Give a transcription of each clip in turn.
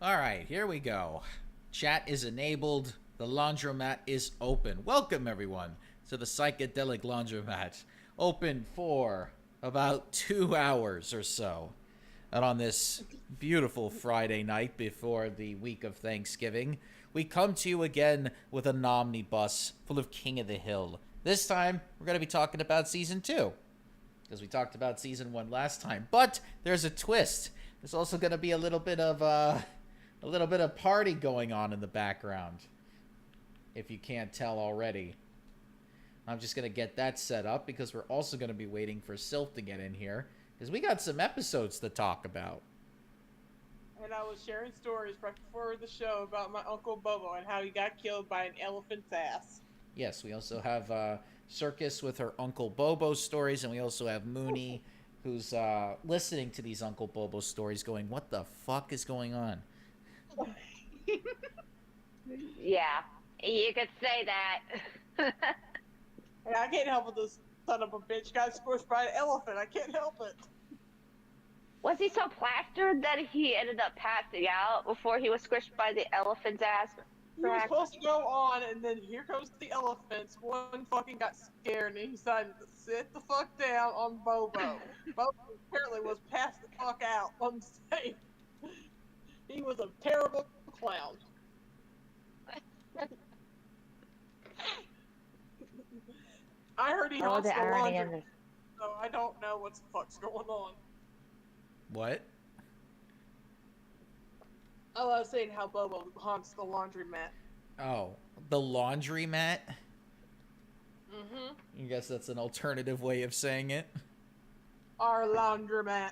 All right, here we go. Chat is enabled. The laundromat is open. Welcome, everyone, to the Psychedelic Laundromat. Open for about 2 hours or so. And on this beautiful Friday night before the week of Thanksgiving, we come to you again with an omnibus full of King of the Hill. This time, we're going to be talking about Season 2, because we talked about Season 1 last time. But there's a twist. There's also going to be a little bit of party going on in the background, if you can't tell already. I'm just going to get that set up because we're also going to be waiting for Sylph to get in here because we got some episodes to talk about. And I was sharing stories right before the show about my Uncle Bobo and how he got killed by an elephant's ass. Yes, we also have Circus with her Uncle Bobo stories, and we also have Mooney who's listening to these Uncle Bobo stories going, what the fuck is going on? Yeah, you could say that. And I can't help it, this son of a bitch got squished by an elephant. I can't help it. Was he so plastered that he ended up passing out before he was squished by the elephant's ass? He was supposed to go on, and then here comes the elephants. One fucking got scared, and he decided to sit the fuck down on Bobo. Bobo apparently was passed the fuck out on stage. He was a terrible clown. I heard he haunts the laundry, so I don't know what the fuck's going on. What? I was saying how Bobo haunts the laundromat. Oh, the laundromat? Mm-hmm. I guess that's an alternative way of saying it. Our laundromat.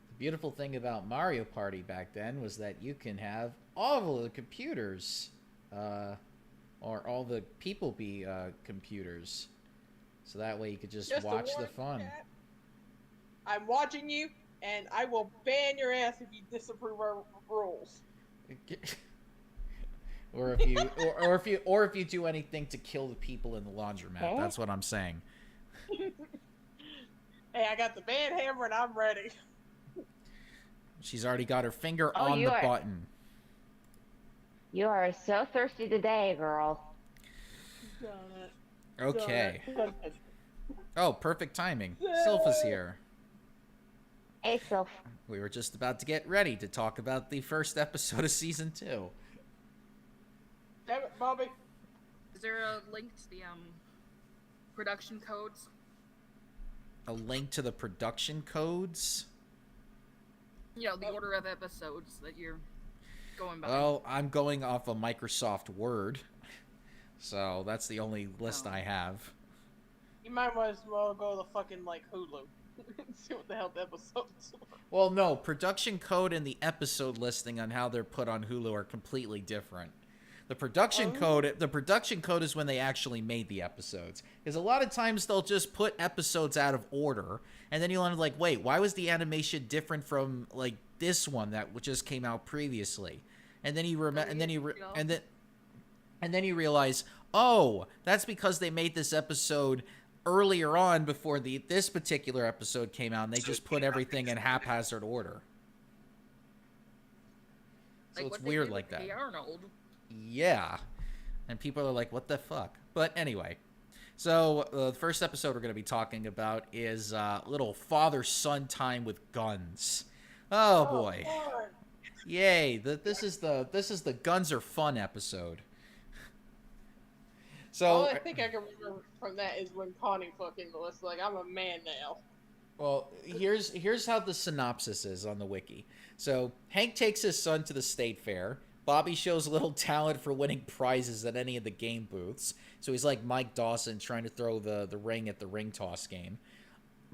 The beautiful thing about Mario Party back then was that you can have all of the computers, or all the people be computers. So that way you could just watch the fun. Cat, I'm watching you, and I will ban your ass if you disapprove our rules. Or if you, or if you do anything to kill the people in the laundromat. Okay. That's what I'm saying. Hey, I got the ban hammer and I'm ready. She's already got her finger on the button. You are so thirsty today, girl. Okay. Oh, perfect timing. Sylph is here. Hey, Sylph. We were just about to get ready to talk about the first episode of Season 2. Damn it, Bobby. Is there a link to the production codes? A link to the production codes? You know, the order of episodes that you're going by. Well, I'm going off of Microsoft Word. So that's the only list I have. You might as well go to the fucking, like, Hulu. See what the hell the episodes are. Well, no, production code and the episode listing on how they're put on Hulu are completely different. The production code is when they actually made the episodes. Because a lot of times they'll just put episodes out of order, and then you'll end like, wait, why was the animation different from like this one that just came out previously? And then you realize, oh, that's because they made this episode earlier on before this particular episode came out, and they just put everything in haphazard order. So it's weird like that. Hey Arnold. Yeah. And people are like, what the fuck? But anyway. So, the first episode we're going to be talking about is little father-son time with guns. Oh, boy. Lord. Yay. This is the guns are fun episode. So, All I think I can remember from that is when Connie fucking was like, I'm a man now. well, here's how the synopsis is on the wiki. So, Hank takes his son to the state fair. Bobby shows little talent for winning prizes at any of the game booths. So he's like Mike Dawson trying to throw the ring at the ring toss game.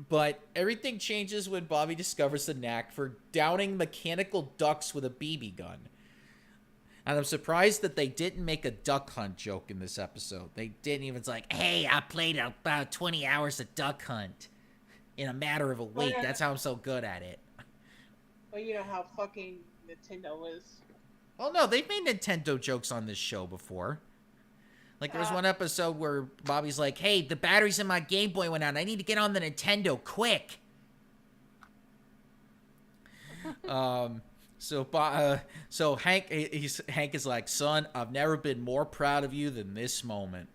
But everything changes when Bobby discovers the knack for downing mechanical ducks with a BB gun. And I'm surprised that they didn't make a duck hunt joke in this episode. They didn't even say, like, hey, I played about 20 hours of duck hunt in a matter of a week. That's how I'm so good at it. Well, you know how fucking Nintendo is. Well, no, they've made Nintendo jokes on this show before. Like, there was one episode where Bobby's like, hey, the batteries in my Game Boy went out. I need to get on the Nintendo, quick. So Hank is like, son, I've never been more proud of you than this moment.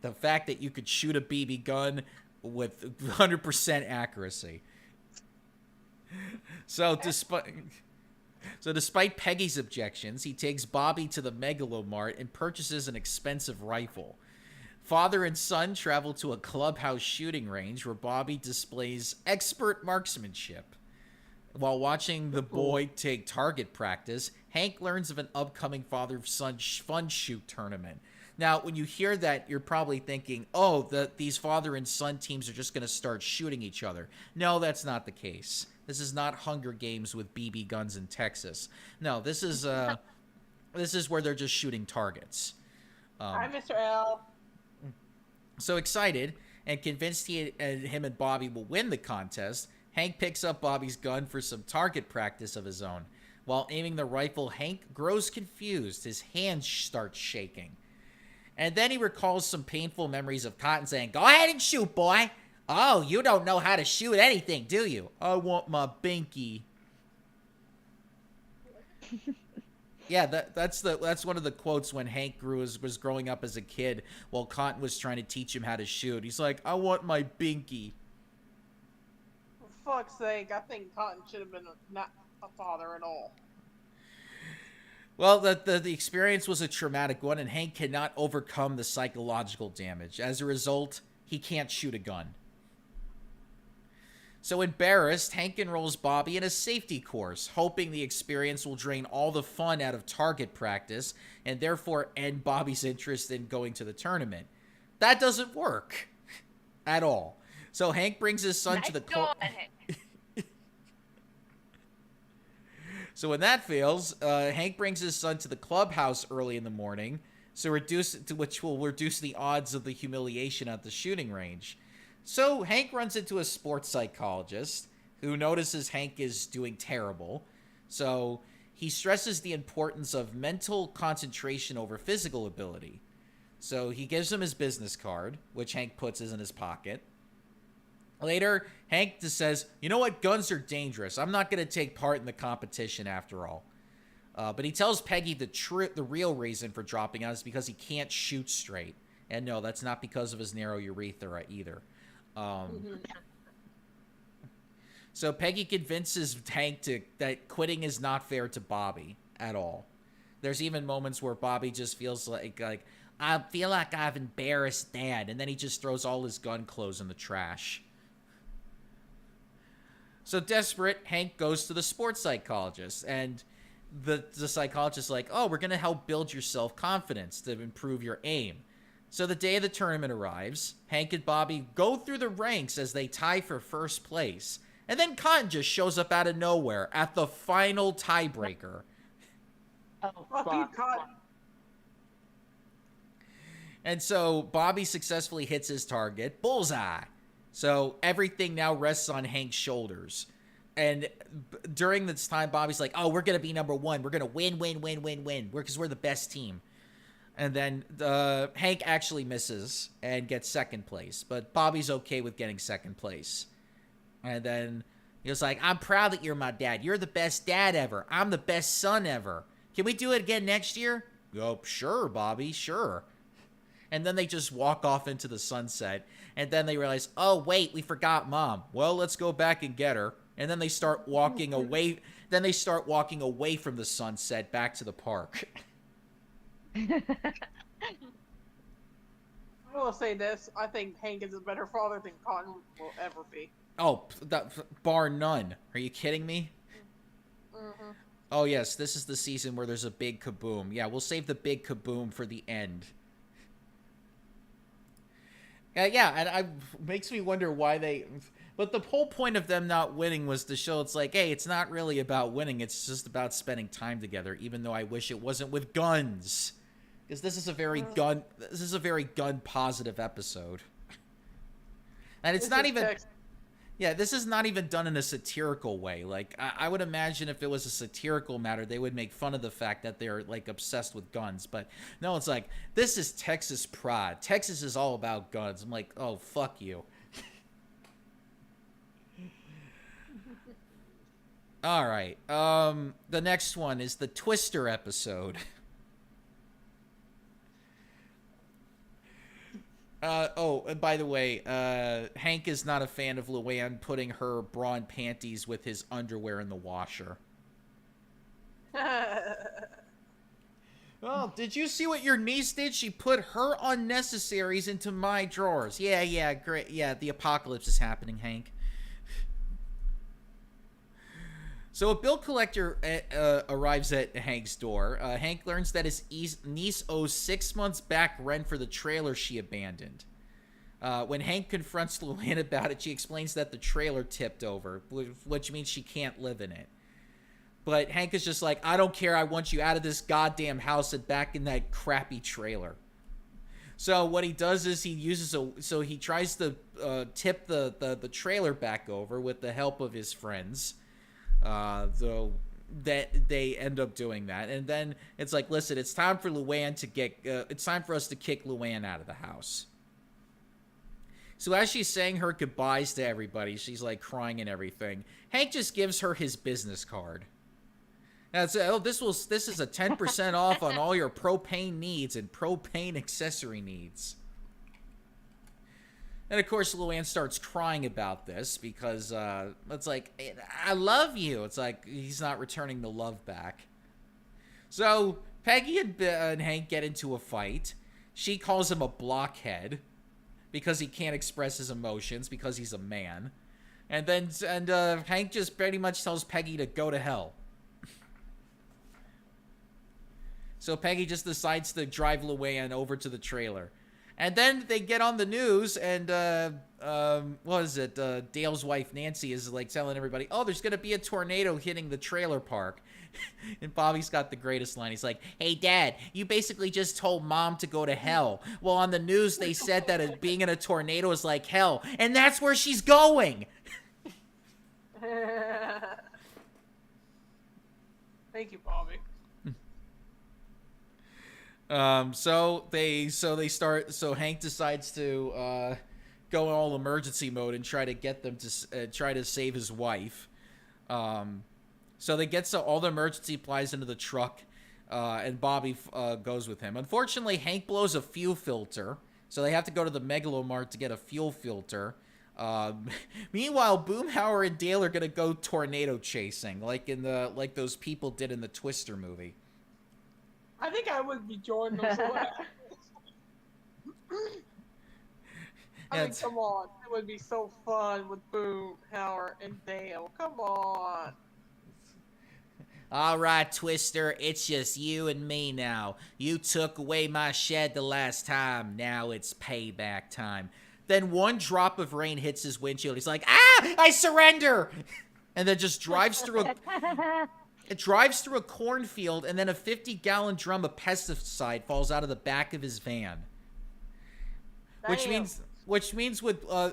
The fact that you could shoot a BB gun with 100% accuracy. So despite Peggy's objections, he takes Bobby to the Megalomart and purchases an expensive rifle. Father and son travel to a clubhouse shooting range where Bobby displays expert marksmanship. While watching the boy take target practice, Hank learns of an upcoming father-son fun shoot tournament. Now, when you hear that, you're probably thinking, oh, these father and son teams are just going to start shooting each other. No, that's not the case. This is not Hunger Games with BB guns in Texas. No, this is where they're just shooting targets. Hi, Mr. L. So excited and convinced him and Bobby will win the contest, Hank picks up Bobby's gun for some target practice of his own. While aiming the rifle, Hank grows confused. His hands start shaking. And then he recalls some painful memories of Cotton saying, go ahead and shoot, boy. Oh, you don't know how to shoot anything, do you? I want my binky. Yeah, that's one of the quotes when Hank was growing up as a kid while Cotton was trying to teach him how to shoot. He's like, I want my binky. For fuck's sake, I think Cotton should have been not a father at all. Well, the experience was a traumatic one, and Hank cannot overcome the psychological damage. As a result, he can't shoot a gun. So embarrassed, Hank enrolls Bobby in a safety course, hoping the experience will drain all the fun out of target practice and therefore end Bobby's interest in going to the tournament. That doesn't work at all. So Hank brings his son to the So when that fails, Hank brings his son to the clubhouse early in the morning, which will reduce the odds of the humiliation at the shooting range. So Hank runs into a sports psychologist who notices Hank is doing terrible. So he stresses the importance of mental concentration over physical ability. So he gives him his business card, which Hank puts in his pocket. Later, Hank just says, you know what, guns are dangerous. I'm not going to take part in the competition after all. But he tells Peggy the real reason for dropping out is because he can't shoot straight. And no, that's not because of his narrow urethra either. So Peggy convinces Hank that quitting is not fair to Bobby at all. There's even moments where Bobby just feels like I feel like I've embarrassed Dad, and then he just throws all his gun clothes in the trash. So desperate, Hank goes to the sports psychologist, and the psychologist is like, oh, we're going to help build your self-confidence to improve your aim. So the day of the tournament arrives, Hank and Bobby go through the ranks as they tie for first place. And then Cotton just shows up out of nowhere at the final tiebreaker. Oh, Fuck you, Cotton. And so Bobby successfully hits his target, bullseye. So everything now rests on Hank's shoulders. And during this time, Bobby's like, oh, we're going to be number one. We're going to win. Because we're the best team. And then Hank actually misses and gets second place. But Bobby's okay with getting second place. And then he was like, I'm proud that you're my dad. You're the best dad ever. I'm the best son ever. Can we do it again next year? Oh, sure, Bobby, sure. And then they just walk off into the sunset. And then they realize, oh, wait, we forgot Mom. Well, let's go back and get her. And then they start walking away. Then they start walking away from the sunset back to the park. I will say this. I think Hank is a better father than Cotton will ever be. Oh, bar none. Are you kidding me? Mm-hmm. Oh, yes, this is the season where there's a big kaboom. Yeah, we'll save the big kaboom for the end. Yeah, and makes me wonder why they... But the whole point of them not winning was to show it's like, hey, it's not really about winning. It's just about spending time together, even though I wish it wasn't with guns. Because this is a very gun-positive episode. And it's not even... Yeah, this is not even done in a satirical way. Like, I would imagine if it was a satirical matter, they would make fun of the fact that they're, like, obsessed with guns. But, no, it's like, this is Texas pride. Texas is all about guns. I'm like, oh, fuck you. All right. The next one is the Twister episode. And by the way, Hank is not a fan of Luann putting her bra and panties with his underwear in the washer. Oh, did you see what your niece did? She put her unnecessaries into my drawers. Yeah, great. Yeah, the apocalypse is happening, Hank. So a bill collector arrives at Hank's door. Hank learns that his niece owes 6 months back rent for the trailer she abandoned. When Hank confronts Luann about it, she explains that the trailer tipped over, which means she can't live in it. But Hank is just like, I don't care, I want you out of this goddamn house and back in that crappy trailer. So what he does is he tries to tip the trailer back over with the help of his friends. Though that they end up doing that, and then it's like, listen, it's time for Luann to it's time for us to kick Luann out of the house. So as she's saying her goodbyes to everybody, she's like crying and everything. Hank just gives her his business card. That's this is a 10% off on all your propane needs and propane accessory needs. And of course, Luann starts crying about this because it's like, I love you. It's like he's not returning the love back. So Peggy and Hank get into a fight. She calls him a blockhead because he can't express his emotions because he's a man. And then Hank just pretty much tells Peggy to go to hell. So Peggy just decides to drive Luann over to the trailer. And then they get on the news, and what is it? Dale's wife Nancy is like telling everybody, "Oh, there's gonna be a tornado hitting the trailer park." And Bobby's got the greatest line. He's like, "Hey, Dad, you basically just told Mom to go to hell. Well, on the news they said that being in a tornado is like hell, and that's where she's going." Thank you, Bobby. So Hank decides to go all emergency mode and try to get them to try to save his wife. So they get all the emergency supplies into the truck, and Bobby goes with him. Unfortunately, Hank blows a fuel filter, so they have to go to the Megalomart to get a fuel filter. Meanwhile, Boomhauer and Dale are gonna go tornado chasing, like those people did in the Twister movie. I think I would be joining those away. I mean, come on. It would be so fun with Boom, Howard, and Dale. Come on. All right, Twister, it's just you and me now. You took away my shed the last time. Now it's payback time. Then one drop of rain hits his windshield. He's like, "Ah, I surrender!" And then just drives through a cornfield, and then a 50-gallon drum of pesticide falls out of the back of his van. Which means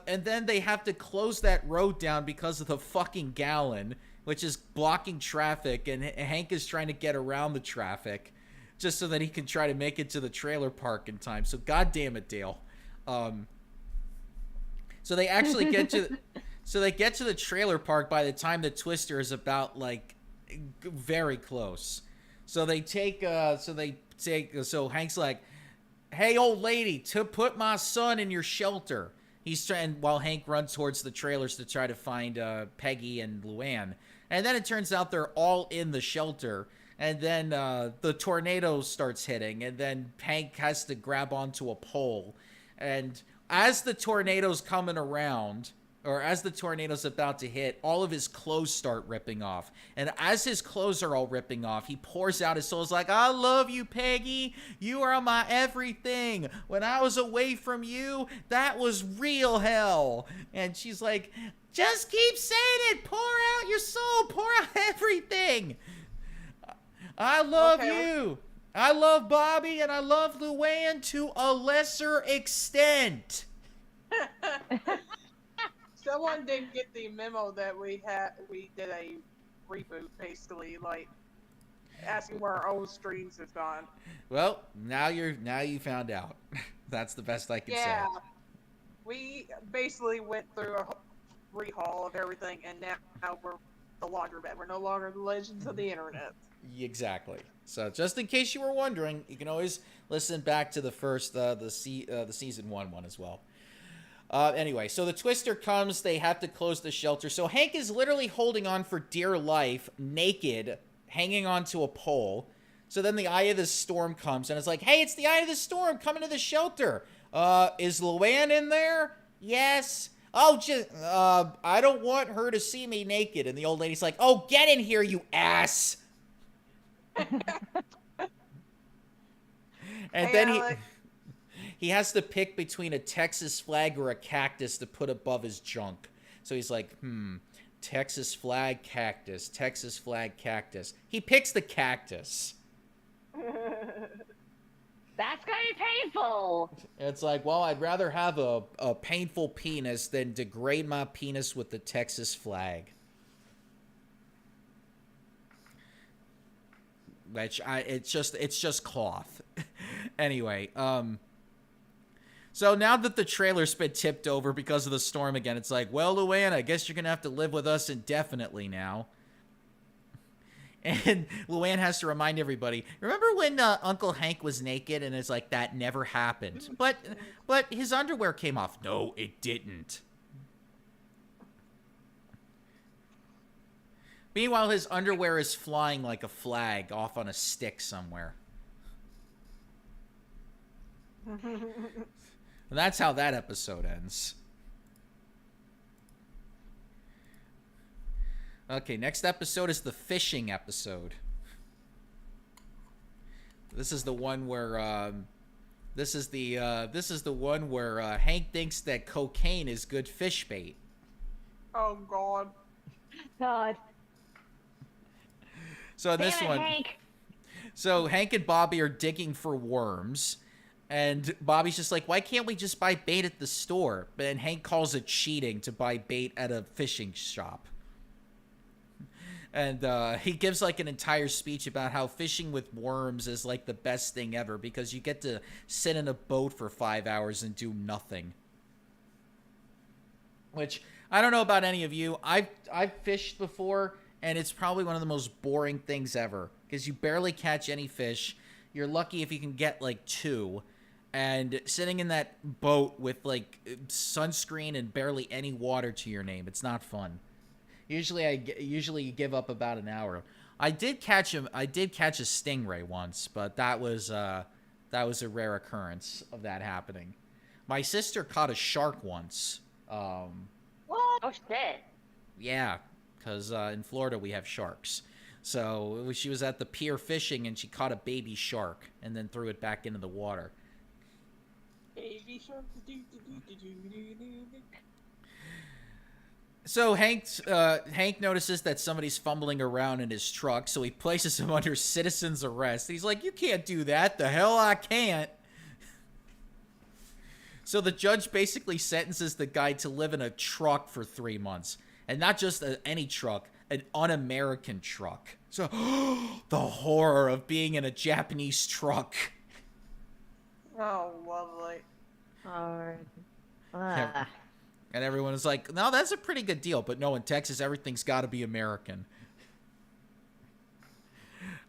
and then they have to close that road down because of the fucking gallon, which is blocking traffic, and Hank is trying to get around the traffic just so that he can try to make it to the trailer park in time. So goddamn it, Dale. So they actually get to the trailer park by the time the Twister is about like very close. So Hank's like, "Hey, old lady, to put my son in your shelter." He's trying while Hank runs towards the trailers to try to find Peggy and Luann. And then it turns out they're all in the shelter. And then the tornado starts hitting, and then Hank has to grab onto a pole. And as the tornado's coming around, or as the tornado's about to hit, all of his clothes start ripping off. And as his clothes are all ripping off, he pours out his soul. He's like, "I love you, Peggy. You are my everything. When I was away from you, that was real hell." And she's like, "Just keep saying it. Pour out your soul. Pour out everything. I love you. I love Bobby, and I love Luann to a lesser extent." So Someone didn't get the memo that we did a reboot, basically, like asking where our old streams have gone. Well, now you found out. That's the best I can Yeah, say. we basically went through a rehaul of everything, and now we're the laundromat. We're no longer the legends of the internet. Exactly. So just in case you were wondering, you can always listen back to the first the season one as well. Anyway, so the Twister comes. They have to close the shelter. So Hank is literally holding on for dear life, naked, hanging onto a pole. So then the Eye of the Storm comes, and it's like, hey, it's the Eye of the Storm coming to the shelter. Is Luann in there? Yes. Oh, just, I don't want her to see me naked. And the old lady's like, oh, get in here, you ass. And Hey, then Alec. he has to pick between a Texas flag or a cactus to put above his junk. So he's like, Texas flag, cactus, Texas flag, cactus. He picks the cactus. That's gonna be painful. It's like, well, I'd rather have a painful penis than degrade my penis with the Texas flag. Which it's just cloth. Anyway, so now that the trailer's been tipped over because of the storm again, it's like, well, Luann, I guess you're gonna have to live with us indefinitely now. And Luann has to remind everybody, remember when Uncle Hank was naked and it's like, that never happened. But his underwear came off. No, it didn't. Meanwhile, his underwear is flying like a flag off on a stick somewhere. And that's how that episode ends. Okay, next episode is the fishing episode. This is the one where Hank thinks that cocaine is good fish bait. Oh God. God. So in this Damn it, one, Hank. so Hank and Bobby are digging for worms, and Bobby's just like, why can't we just buy bait at the store? But then Hank calls it cheating to buy bait at a fishing shop. And he gives like an entire speech about how fishing with worms is like the best thing ever because you get to sit in a boat for 5 hours and do nothing. Which, I don't know about any of you. I've fished before, and it's probably one of the most boring things ever because you barely catch any fish. You're lucky if you can get like 2. And sitting in that boat with like sunscreen and barely any water to your name, it's not fun. Usually you give up about an hour. I did catch a stingray once, but that was a rare occurrence of that happening. My sister caught a shark once. What? Oh shit. Yeah, because in Florida we have sharks. So she was at the pier fishing and she caught a baby shark and then threw it back into the water. Baby shark. So Hank notices that somebody's fumbling around in his truck, so he places him under citizen's arrest. He's like, you can't do that. The hell I can't. So the judge basically sentences the guy to live in a truck for 3 months. And not just any truck, an un-American truck. So, the horror of being in a Japanese truck. Oh, lovely. Hard. Yeah. And everyone is like, no, that's a pretty good deal. But no, in Texas, everything's got to be American.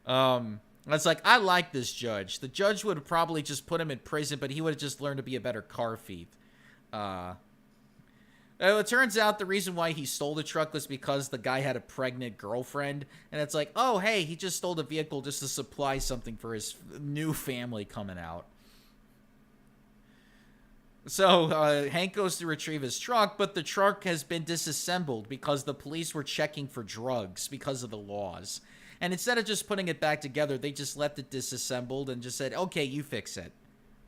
It's like, I like this judge. The judge would have probably just put him in prison, but he would have just learned to be a better car thief. It turns out the reason why he stole the truck was because the guy had a pregnant girlfriend. And it's like, oh, hey, he just stole the vehicle just to supply something for his new family coming out. So Hank goes to retrieve his truck, but the truck has been disassembled because the police were checking for drugs because of the laws. And instead of just putting it back together, they just left it disassembled and just said, okay, you fix it.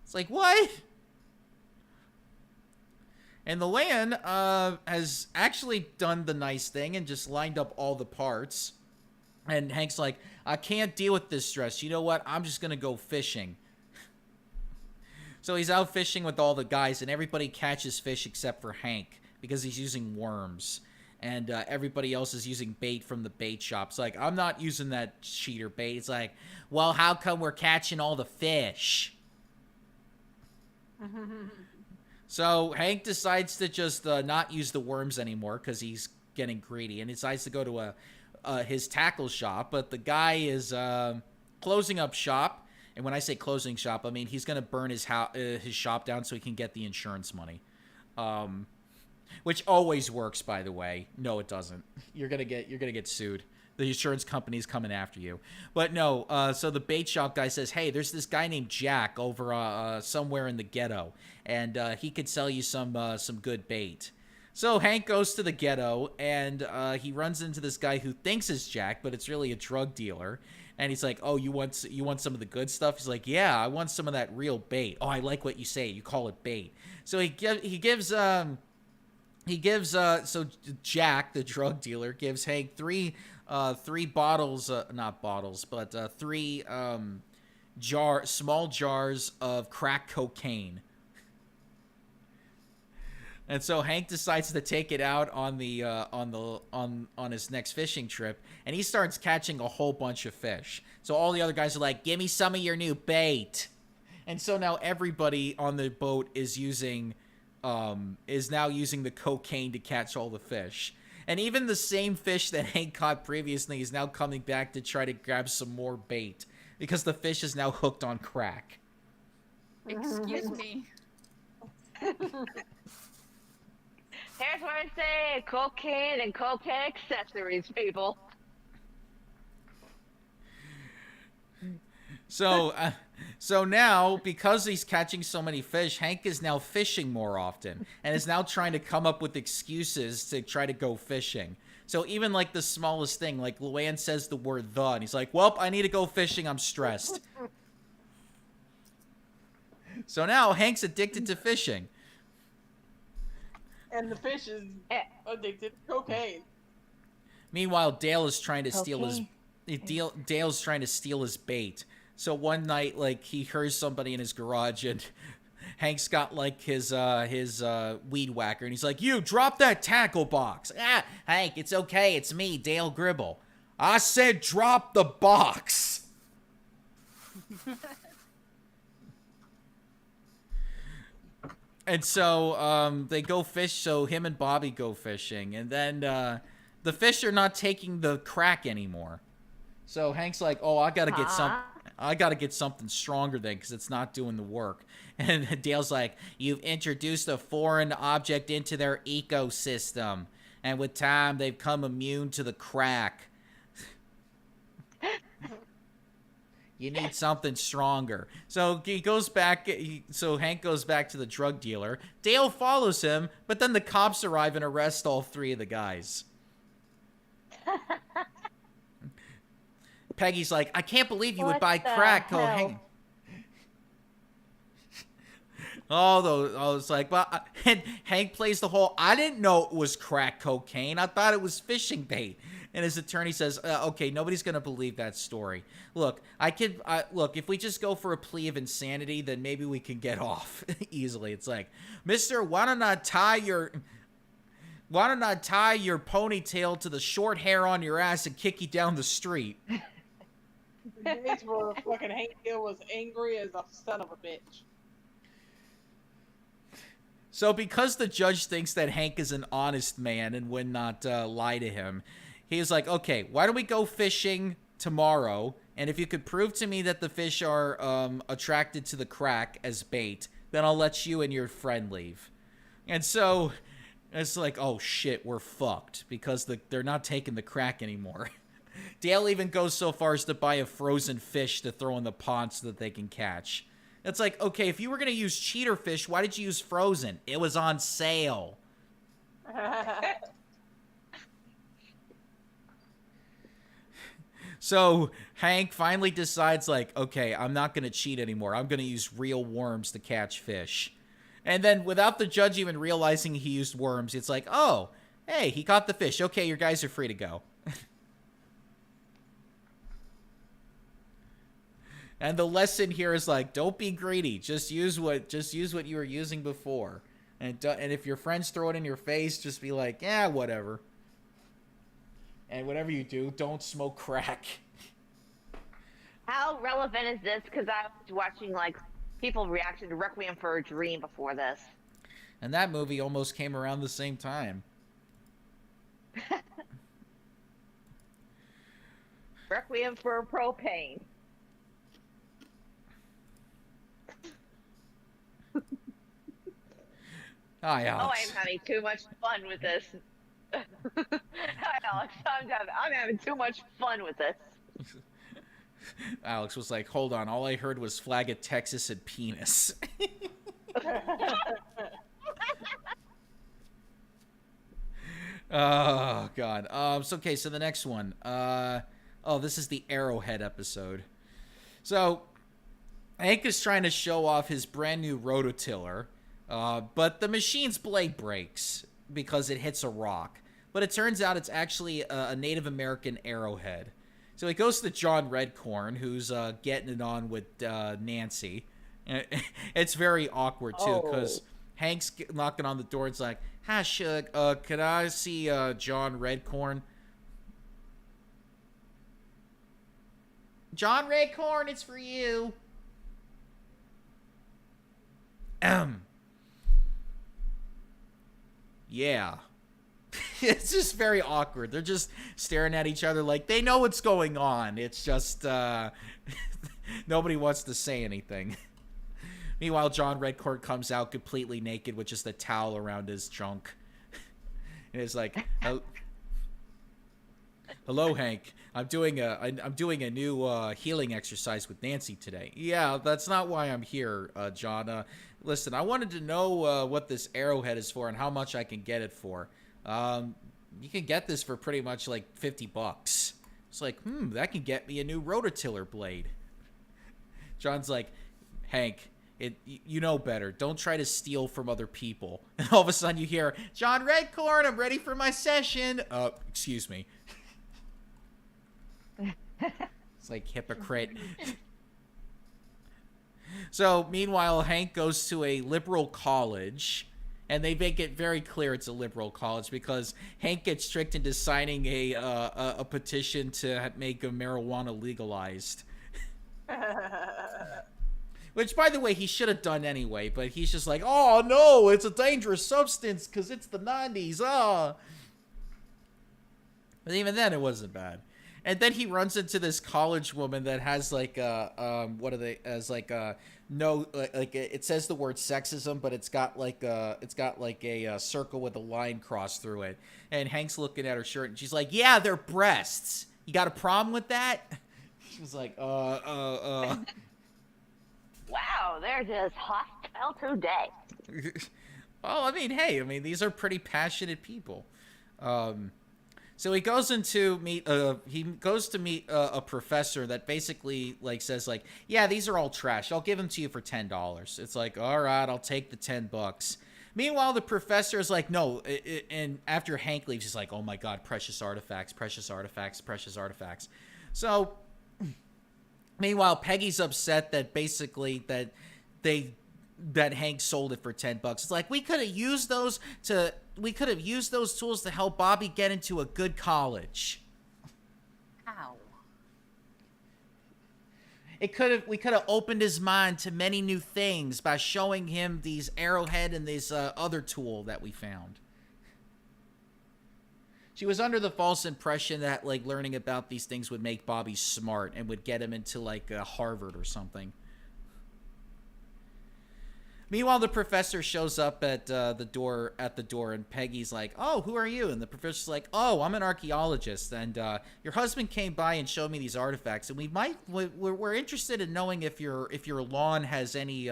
It's like, what? And the land has actually done the nice thing and just lined up all the parts. And Hank's like, I can't deal with this stress. You know what? I'm just going to go fishing. So he's out fishing with all the guys, and everybody catches fish except for Hank because he's using worms. And everybody else is using bait from the bait shop. It's like, I'm not using that cheater bait. It's like, well, how come we're catching all the fish? So Hank decides to just not use the worms anymore because he's getting greedy, and decides to go to his tackle shop. But the guy is closing up shop. And when I say closing shop, I mean he's going to burn his shop down so he can get the insurance money. Which always works, by the way. No, it doesn't. You're gonna get sued. The insurance company's coming after you. But no, so the bait shop guy says, hey, there's this guy named Jack over somewhere in the ghetto, and he could sell you some good bait. So Hank goes to the ghetto, and he runs into this guy who thinks is Jack, but it's really a drug dealer. And he's like, oh, you want some of the good stuff? He's like, yeah, I want some of that real bait. Oh, I like what you say. You call it bait. So he gives so Jack, the drug dealer, gives Hank three bottles, not bottles, but three small jars of crack cocaine. And so Hank decides to take it out on his next fishing trip, and he starts catching a whole bunch of fish. So all the other guys are like, "Give me some of your new bait." And so now everybody on the boat is now using the cocaine to catch all the fish. And even the same fish that Hank caught previously is now coming back to try to grab some more bait because the fish is now hooked on crack. Excuse me. Here's what I say: cocaine and cocaine accessories, people. So now, because he's catching so many fish, Hank is now fishing more often and is now trying to come up with excuses to try to go fishing. So even like the smallest thing, like Luann says the word "the," and he's like, well, I need to go fishing, I'm stressed. So now Hank's addicted to fishing. And the fish is addicted to cocaine. Meanwhile, Dale is trying to Dale's trying to steal his bait. So one night, like, he hears somebody in his garage, and Hank's got like his weed whacker, and he's like, "You drop that tackle box." "Ah, Hank, it's okay. It's me, Dale Gribble." "I said drop the box." And so they go fish. So him and Bobby go fishing, and then the fish are not taking the crack anymore. So Hank's like, "Oh, I gotta get something stronger then, because it's not doing the work." And Dale's like, "You've introduced a foreign object into their ecosystem, and with time they've become immune to the crack. You need something stronger." So he goes back. So Hank goes back to the drug dealer. Dale follows him, but then the cops arrive and arrest all three of the guys. Peggy's like, "I can't believe you would buy crack." Oh, it's like, well, and Hank plays the whole, "I didn't know it was crack cocaine. I thought it was fishing bait." And his attorney says, "Okay, nobody's gonna believe that story. Look, look, if we just go for a plea of insanity, then maybe we can get off easily." It's like, "Mister, why don't I tie your ponytail to the short hair on your ass and kick you down the street?" The days where fucking Hank Hill was angry as a son of a bitch. So because the judge thinks that Hank is an honest man and would not lie to him, he's like, "Okay, why don't we go fishing tomorrow? And if you could prove to me that the fish are attracted to the crack as bait, then I'll let you and your friend leave." And so it's like, oh shit, we're fucked, because they're not taking the crack anymore. Dale even goes so far as to buy a frozen fish to throw in the pond so that they can catch. It's like, okay, if you were going to use cheater fish, why did you use frozen? It was on sale. So Hank finally decides, like, okay, I'm not going to cheat anymore. I'm going to use real worms to catch fish. And then without the judge even realizing he used worms, it's like, oh, hey, he caught the fish. Okay, your guys are free to go. And the lesson here is like, don't be greedy. Just use what you were using before. And if your friends throw it in your face, just be like, yeah, whatever. And whatever you do, don't smoke crack. How relevant is this? Because I was watching like people reacting to Requiem for a Dream before this. And that movie almost came around the same time. Requiem for Propane. Hi, Alex. Oh, I'm having too much fun with this. Hi, Alex. I'm having too much fun with this. Alex was like, hold on, all I heard was flag of Texas and penis. Oh, God. So the next one. This is the Arrowhead episode. So, Hank is trying to show off his brand new rototiller, but the machine's blade breaks because it hits a rock. But it turns out it's actually a Native American arrowhead. So he goes to John Redcorn, who's getting it on with Nancy. And it's very awkward, too, because Hank's knocking on the door. It's like, hi, Shug, could I see John Redcorn? John Redcorn, it's for you. Yeah. It's just very awkward. They're just staring at each other like they know what's going on. It's just nobody wants to say anything. Meanwhile, John Redcorn comes out completely naked with just a towel around his junk. And it's like, hello, Hank. I'm doing a new healing exercise with Nancy today. Yeah, that's not why I'm here, John. Listen, I wanted to know what this arrowhead is for and how much I can get it for. You can get this for pretty much like $50. It's like, that can get me a new rototiller blade. John's like, Hank, you know better. Don't try to steal from other people. And all of a sudden you hear, John Redcorn, I'm ready for my session. Excuse me. It's like hypocrite. So, meanwhile, Hank goes to a liberal college, and they make it very clear it's a liberal college because Hank gets tricked into signing a petition to make marijuana legalized. Which, by the way, he should have done anyway, but he's just like, oh, no, it's a dangerous substance because it's the 90s, But even then, it wasn't bad. And then he runs into this college woman that has like it says the word sexism, but it's got like a circle with a line crossed through it. And Hank's looking at her shirt and she's like, yeah, they're breasts. You got a problem with that? She was like, Wow, they're just hostile today. Well, these are pretty passionate people. So he goes to meet a professor that basically like says like, yeah, these are all trash. I'll give them to you for $10. It's like, all right, I'll take the $10. Meanwhile, the professor is like, no. And after Hank leaves, he's like, oh my God, precious artifacts, precious artifacts, precious artifacts. So meanwhile, Peggy's upset that basically that Hank sold it for $10. It's like, we could have used those tools to help Bobby get into a good college. Ow. We could have opened his mind to many new things by showing him these arrowhead and this other tool that we found. She was under the false impression that like learning about these things would make Bobby smart and would get him into like Harvard or something. Meanwhile, the professor shows up at the door, and Peggy's like, "Oh, who are you?" And the professor's like, "Oh, I'm an archaeologist, and your husband came by and showed me these artifacts, and we're interested in knowing if your lawn has any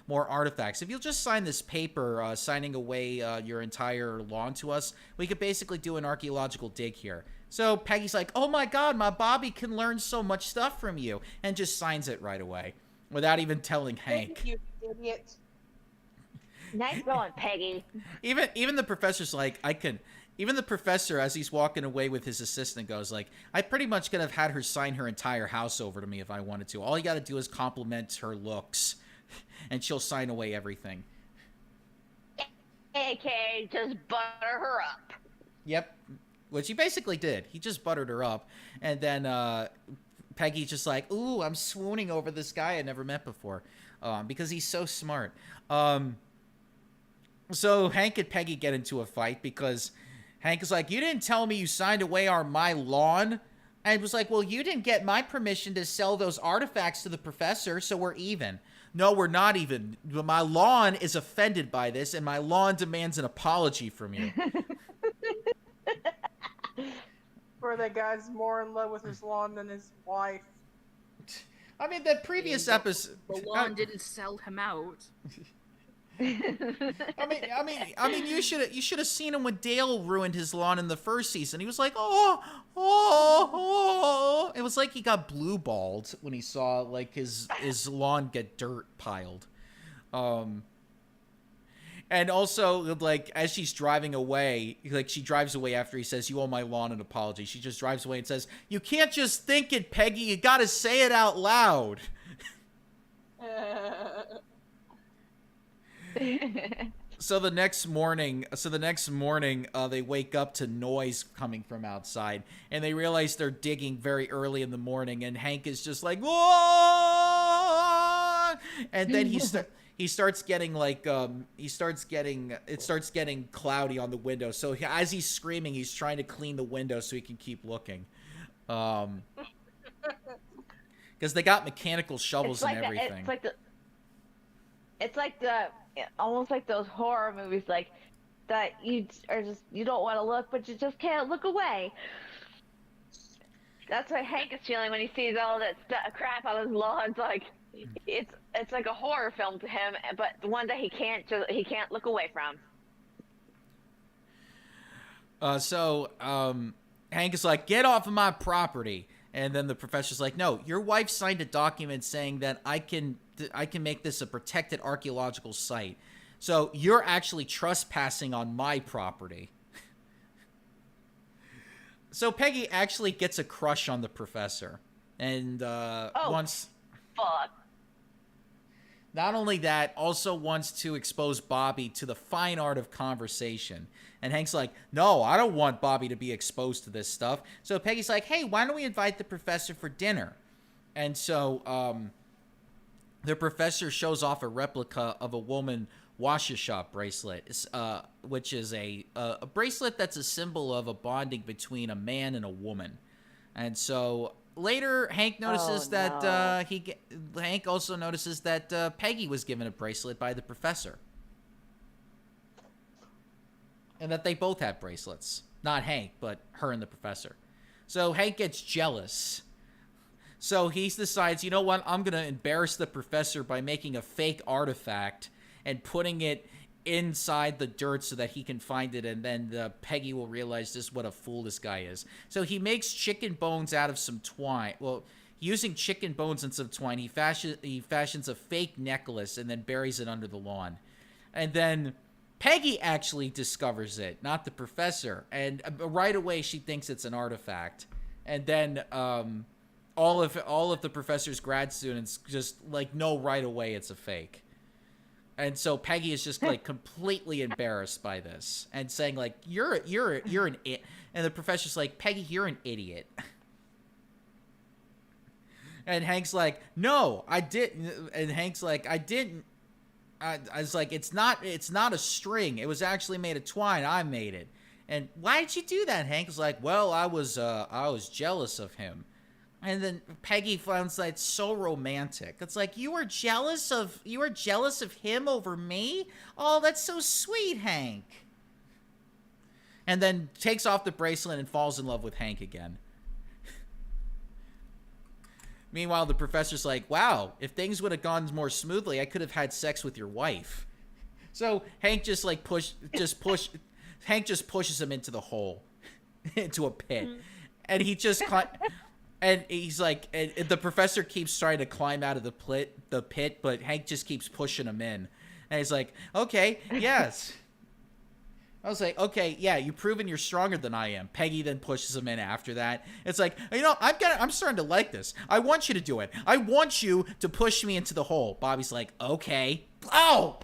more artifacts. If you'll just sign this paper, signing away your entire lawn to us, we could basically do an archaeological dig here." So Peggy's like, "Oh my God, my Bobby can learn so much stuff from you," and just signs it right away without even telling Hank. You idiot. Nice going, Peggy. Even the professor's like, even the professor, as he's walking away with his assistant, goes like, I pretty much could have had her sign her entire house over to me if I wanted to. All you got to do is compliment her looks, and she'll sign away everything. aka just butter her up. Yep. Which he basically did. He just buttered her up. And then Peggy's just like, ooh, I'm swooning over this guy I never met before. Because he's so smart. So Hank and Peggy get into a fight because Hank is like, you didn't tell me you signed away my lawn. And it was like, well, you didn't get my permission to sell those artifacts to the professor, so we're even. No, we're not even. My lawn is offended by this, and my lawn demands an apology from you. Where that guy's more in love with his lawn than his wife. I mean, the previous episode. The lawn didn't sell him out. I mean, you should have seen him when Dale ruined his lawn in the first season. He was like, oh. It was like he got blue balled when he saw like his lawn get dirt piled. And also, like, as she's driving away, like, she drives away after he says, you owe my lawn an apology. She just drives away and says, you can't just think it, Peggy. You gotta say it out loud. So the next morning, they wake up to noise coming from outside, and they realize they're digging very early in the morning, and Hank is just like, whoa! And then he starts getting like, it starts getting cloudy on the window. So as he's screaming, he's trying to clean the window so he can keep looking. Because they got mechanical shovels and everything. It's like almost like those horror movies, like that you don't want to look, but you just can't look away. That's what Hank is feeling when he sees all that crap on his lawn. It's like it's like a horror film to him, but one that he can't look away from. So Hank is like, get off of my property. And then the professor's like, no, your wife signed a document saying that I can make this a protected archaeological site. So you're actually trespassing on my property. So Peggy actually gets a crush on the professor. And wants... Fuck. Not only that, also wants to expose Bobby to the fine art of conversation. And Hank's like, no, I don't want Bobby to be exposed to this stuff. So Peggy's like, hey, why don't we invite the professor for dinner? And so the professor shows off a replica of a woman wash-a-shop bracelet, which is a bracelet that's a symbol of a bonding between a man and a woman. And so... Later, Hank notices Hank also notices that Peggy was given a bracelet by the professor. And that they both have bracelets. Not Hank, but her and the professor. So Hank gets jealous. So he decides, you know what, I'm going to embarrass the professor by making a fake artifact and putting it inside the dirt so that he can find it, and then Peggy will realize just what a fool this guy is. So he makes chicken bones out of some twine. Well, using chicken bones and some twine, he fashions a fake necklace and then buries it under the lawn. And then Peggy actually discovers it, not the professor. And right away she thinks it's an artifact. And then all of the professor's grad students just like know right away it's a fake. And so Peggy is just like completely embarrassed by this and saying like, you're an it. And the professor's like, Peggy, you're an idiot. And Hank's like, no, I didn't. And Hank's like, I didn't. I was like, it's not a string. It was actually made of twine. I made it. And why did you do that? Hank was like, well, I was jealous of him. And then Peggy finds that so romantic. It's like, you were jealous of him over me? Oh, that's so sweet, Hank. And then takes off the bracelet and falls in love with Hank again. Meanwhile, the professor's like, wow, if things would have gone more smoothly, I could have had sex with your wife. So Hank just pushes him into the hole, into a pit. And he just and he's like, and the professor keeps trying to climb out of the pit, but Hank just keeps pushing him in. And he's like, okay, yes. I was like, okay, yeah, you've proven you're stronger than I am. Peggy then pushes him in after that. It's like, you know, I'm starting to like this. I want you to do it. I want you to push me into the hole. Bobby's like, okay. Oh!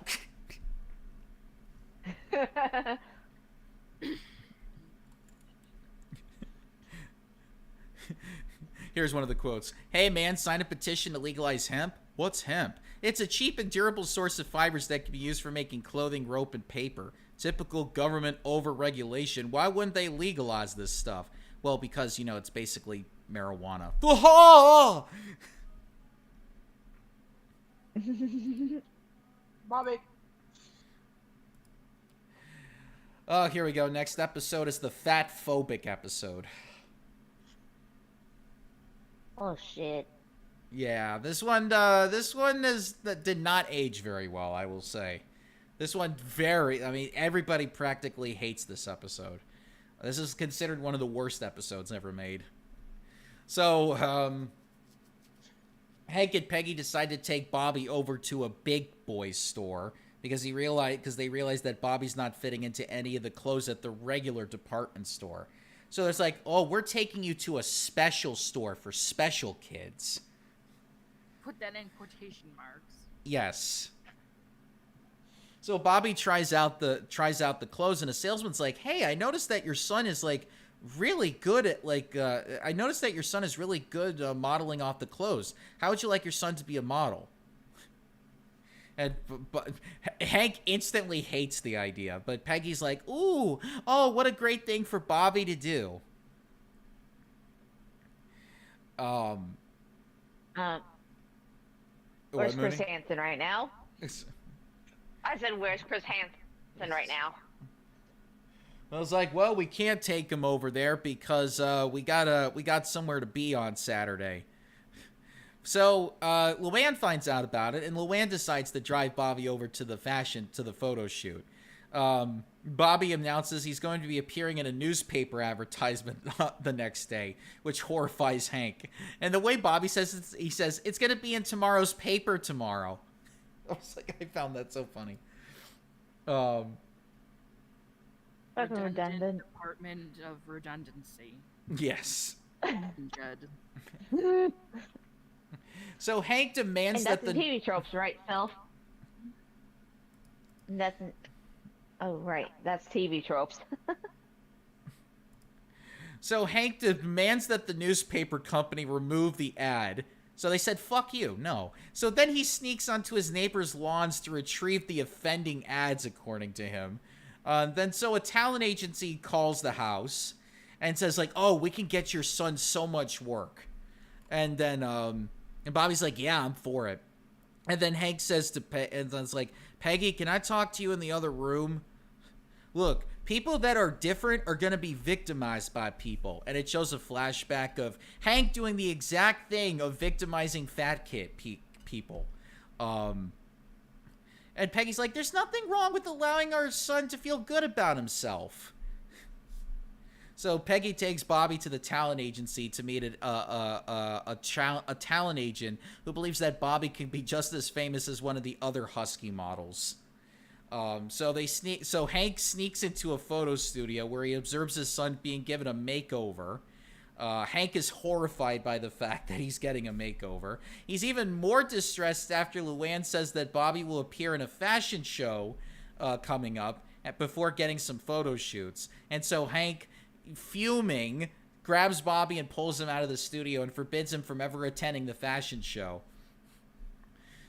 Here's one of the quotes. Hey man, sign a petition to legalize hemp? What's hemp? It's a cheap and durable source of fibers that can be used for making clothing, rope, and paper. Typical government over-regulation. Why wouldn't they legalize this stuff? Well, because, you know, it's basically marijuana. Bobby. Oh, here we go. Next episode is the fat phobic episode. Oh shit. Yeah, this one did not age very well, I will say. This one everybody practically hates this episode. This is considered one of the worst episodes ever made. So, Hank and Peggy decide to take Bobby over to a big boy store because they realized that Bobby's not fitting into any of the clothes at the regular department store. So it's like, oh, we're taking you to a special store for special kids. Put that in quotation marks. Yes. So Bobby tries out the clothes, and a salesman's like, "Hey, I noticed that your son is really good at modeling off the clothes. How would you like your son to be a model?" And but Hank instantly hates the idea, but Peggy's like, "Ooh, oh, what a great thing for Bobby to do." Where's Chris Hansen right now? I said, where's Chris Hansen right now? I was like, well, we can't take him over there because we got somewhere to be on Saturday. So Luann finds out about it, and Luann decides to drive Bobby over to the photo shoot. Bobby announces he's going to be appearing in a newspaper advertisement the next day, which horrifies Hank. And the way Bobby says it, he says, "It's going to be in tomorrow's paper tomorrow." I was like, I found that so funny. Redundant. Department of Redundancy. Yes. Jed. So Hank demands And that's that the TV tropes, right, Self? That's... Oh, right. That's TV tropes. So Hank demands that the newspaper company remove the ad. So they said, fuck you. No. So then he sneaks onto his neighbor's lawns to retrieve the offending ads, according to him. So a talent agency calls the house and says, like, oh, we can get your son so much work. And then, and Bobby's like, yeah, I'm for it. And then Hank says to and then it's like, Peggy, can I talk to you in the other room? Look, people that are different are going to be victimized by people. And it shows a flashback of Hank doing the exact thing of victimizing fat kid people. And Peggy's like, there's nothing wrong with allowing our son to feel good about himself. So Peggy takes Bobby to the talent agency to meet a talent agent who believes that Bobby can be just as famous as one of the other Husky models. So Hank sneaks into a photo studio where he observes his son being given a makeover. Hank is horrified by the fact that he's getting a makeover. He's even more distressed after Luann says that Bobby will appear in a fashion show coming up before getting some photo shoots. And so Hank, fuming, grabs Bobby and pulls him out of the studio and forbids him from ever attending the fashion show.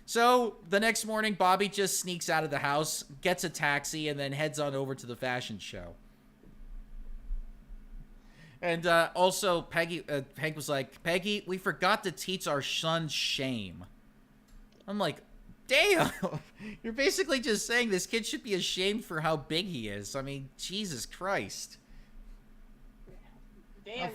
So the next morning, Bobby just sneaks out of the house, gets a taxi, and then heads on over to the fashion show. And also, Hank was like, Peggy, we forgot to teach our son shame. I'm like, damn, you're basically just saying this kid should be ashamed for how big he is. I mean, Jesus Christ. Damn,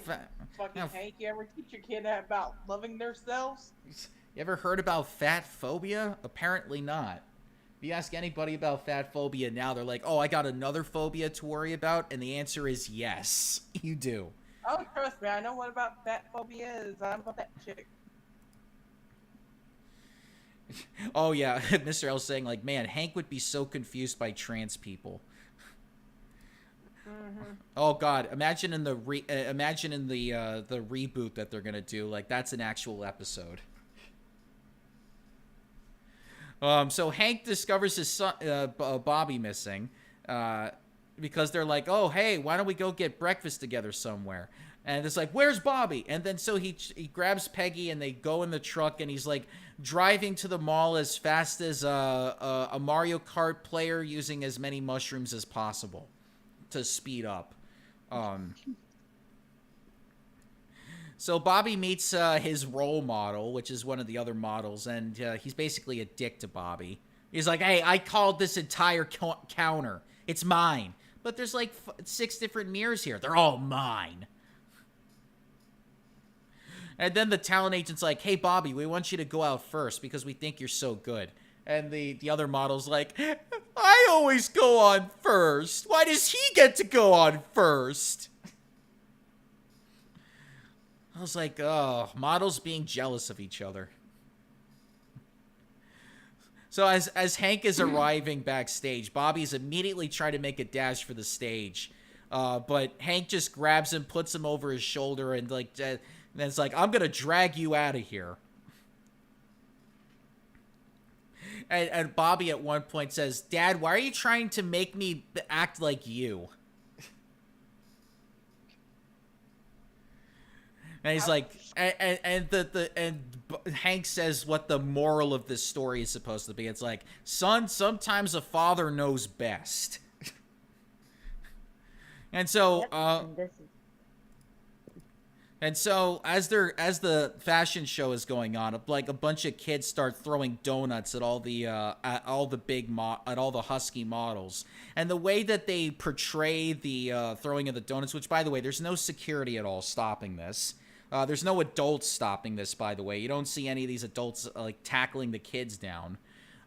fucking Hank, you ever teach your kid about loving themselves? You ever heard about fat phobia? Apparently not. If you ask anybody about fat phobia now, they're like, oh, I got another phobia to worry about, and the answer is yes, you do. Oh, trust me, I know what about fat phobia is. I'm a fat chick. Oh, yeah, Mr. L's saying, like, man, Hank would be so confused by trans people. Mm-hmm. Oh God! Imagine in the reboot that they're gonna do. Like that's an actual episode. So Hank discovers his son Bobby missing. because they're like, oh, hey, why don't we go get breakfast together somewhere? And it's like, where's Bobby? And then so he grabs Peggy and they go in the truck and he's like driving to the mall as fast as a Mario Kart player using as many mushrooms as possible to speed up. So Bobby meets his role model, which is one of the other models, and he's basically a dick to Bobby. He's like, hey, I called this entire counter. It's mine. But there's like 6 different mirrors here. They're all mine. And then the talent agent's like, hey, Bobby, we want you to go out first because we think you're so good. And the other model's like, I always go on first. Why does he get to go on first? I was like, oh, models being jealous of each other. So as Hank is arriving backstage, Bobby's immediately trying to make a dash for the stage. But Hank just grabs him, puts him over his shoulder, and like... And it's like, I'm going to drag you out of here. And Bobby at one point says, Dad, why are you trying to make me act like you? And he's like, and Hank says what the moral of this story is supposed to be. It's like, son, sometimes a father knows best. And so, And so, as the fashion show is going on, like a bunch of kids start throwing donuts at all the husky models, and the way that they portray the throwing of the donuts, which by the way, there's no security at all stopping this. There's no adults stopping this, by the way. You don't see any of these adults like tackling the kids down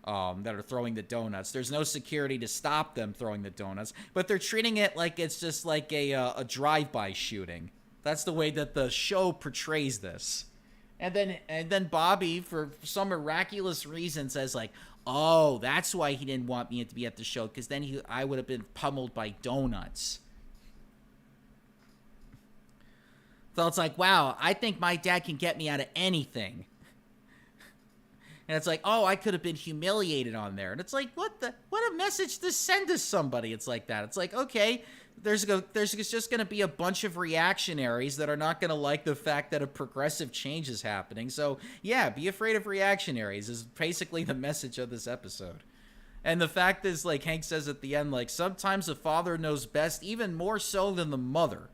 that are throwing the donuts. There's no security to stop them throwing the donuts, but they're treating it like it's just like a drive-by shooting. That's the way that the show portrays this. And then Bobby, for some miraculous reason, says like, oh, that's why he didn't want me to be at the show, because then I would have been pummeled by donuts. So it's like, wow, I think my dad can get me out of anything. And it's like, oh, I could have been humiliated on there. And it's like, what a message to send to somebody. It's like that. It's like, okay, there's just going to be a bunch of reactionaries that are not going to like the fact that a progressive change is happening. So, yeah, be afraid of reactionaries is basically the message of this episode. And the fact is, like Hank says at the end, like, sometimes the father knows best, even more so than the mother.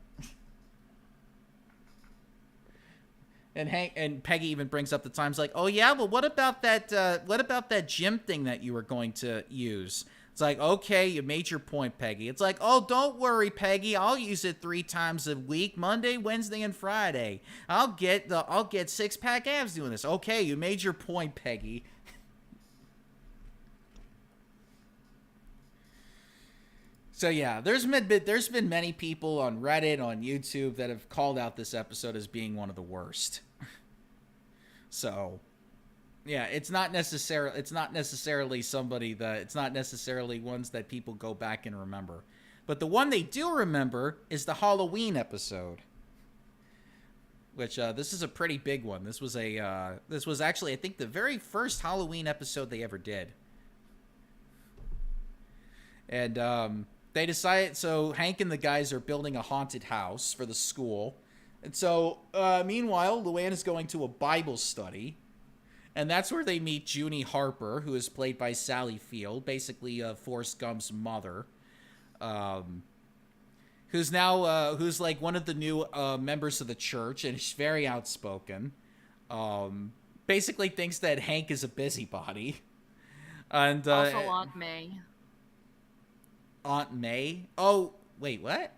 And Peggy even brings up the times like, oh yeah, well what about that gym thing that you were going to use? It's like, okay, you made your point, Peggy. It's like, oh, don't worry, Peggy. I'll use it 3 times a week, Monday, Wednesday, and Friday. I'll get 6-pack abs doing this. Okay, you made your point, Peggy. So yeah, there's been many people on Reddit, on YouTube that have called out this episode as being one of the worst. So, yeah, it's not necessarily ones that people go back and remember. But the one they do remember is the Halloween episode. Which this is a pretty big one. This was actually, I think, the very first Halloween episode they ever did. And they decided, so Hank and the guys are building a haunted house for the school. And so, meanwhile, Luann is going to a Bible study. And that's where they meet Junie Harper, who is played by Sally Field, basically Forrest Gump's mother. Who's like one of the new members of the church, and she's very outspoken. Basically thinks that Hank is a busybody. And also Aunt May. Aunt May? Oh, wait, what?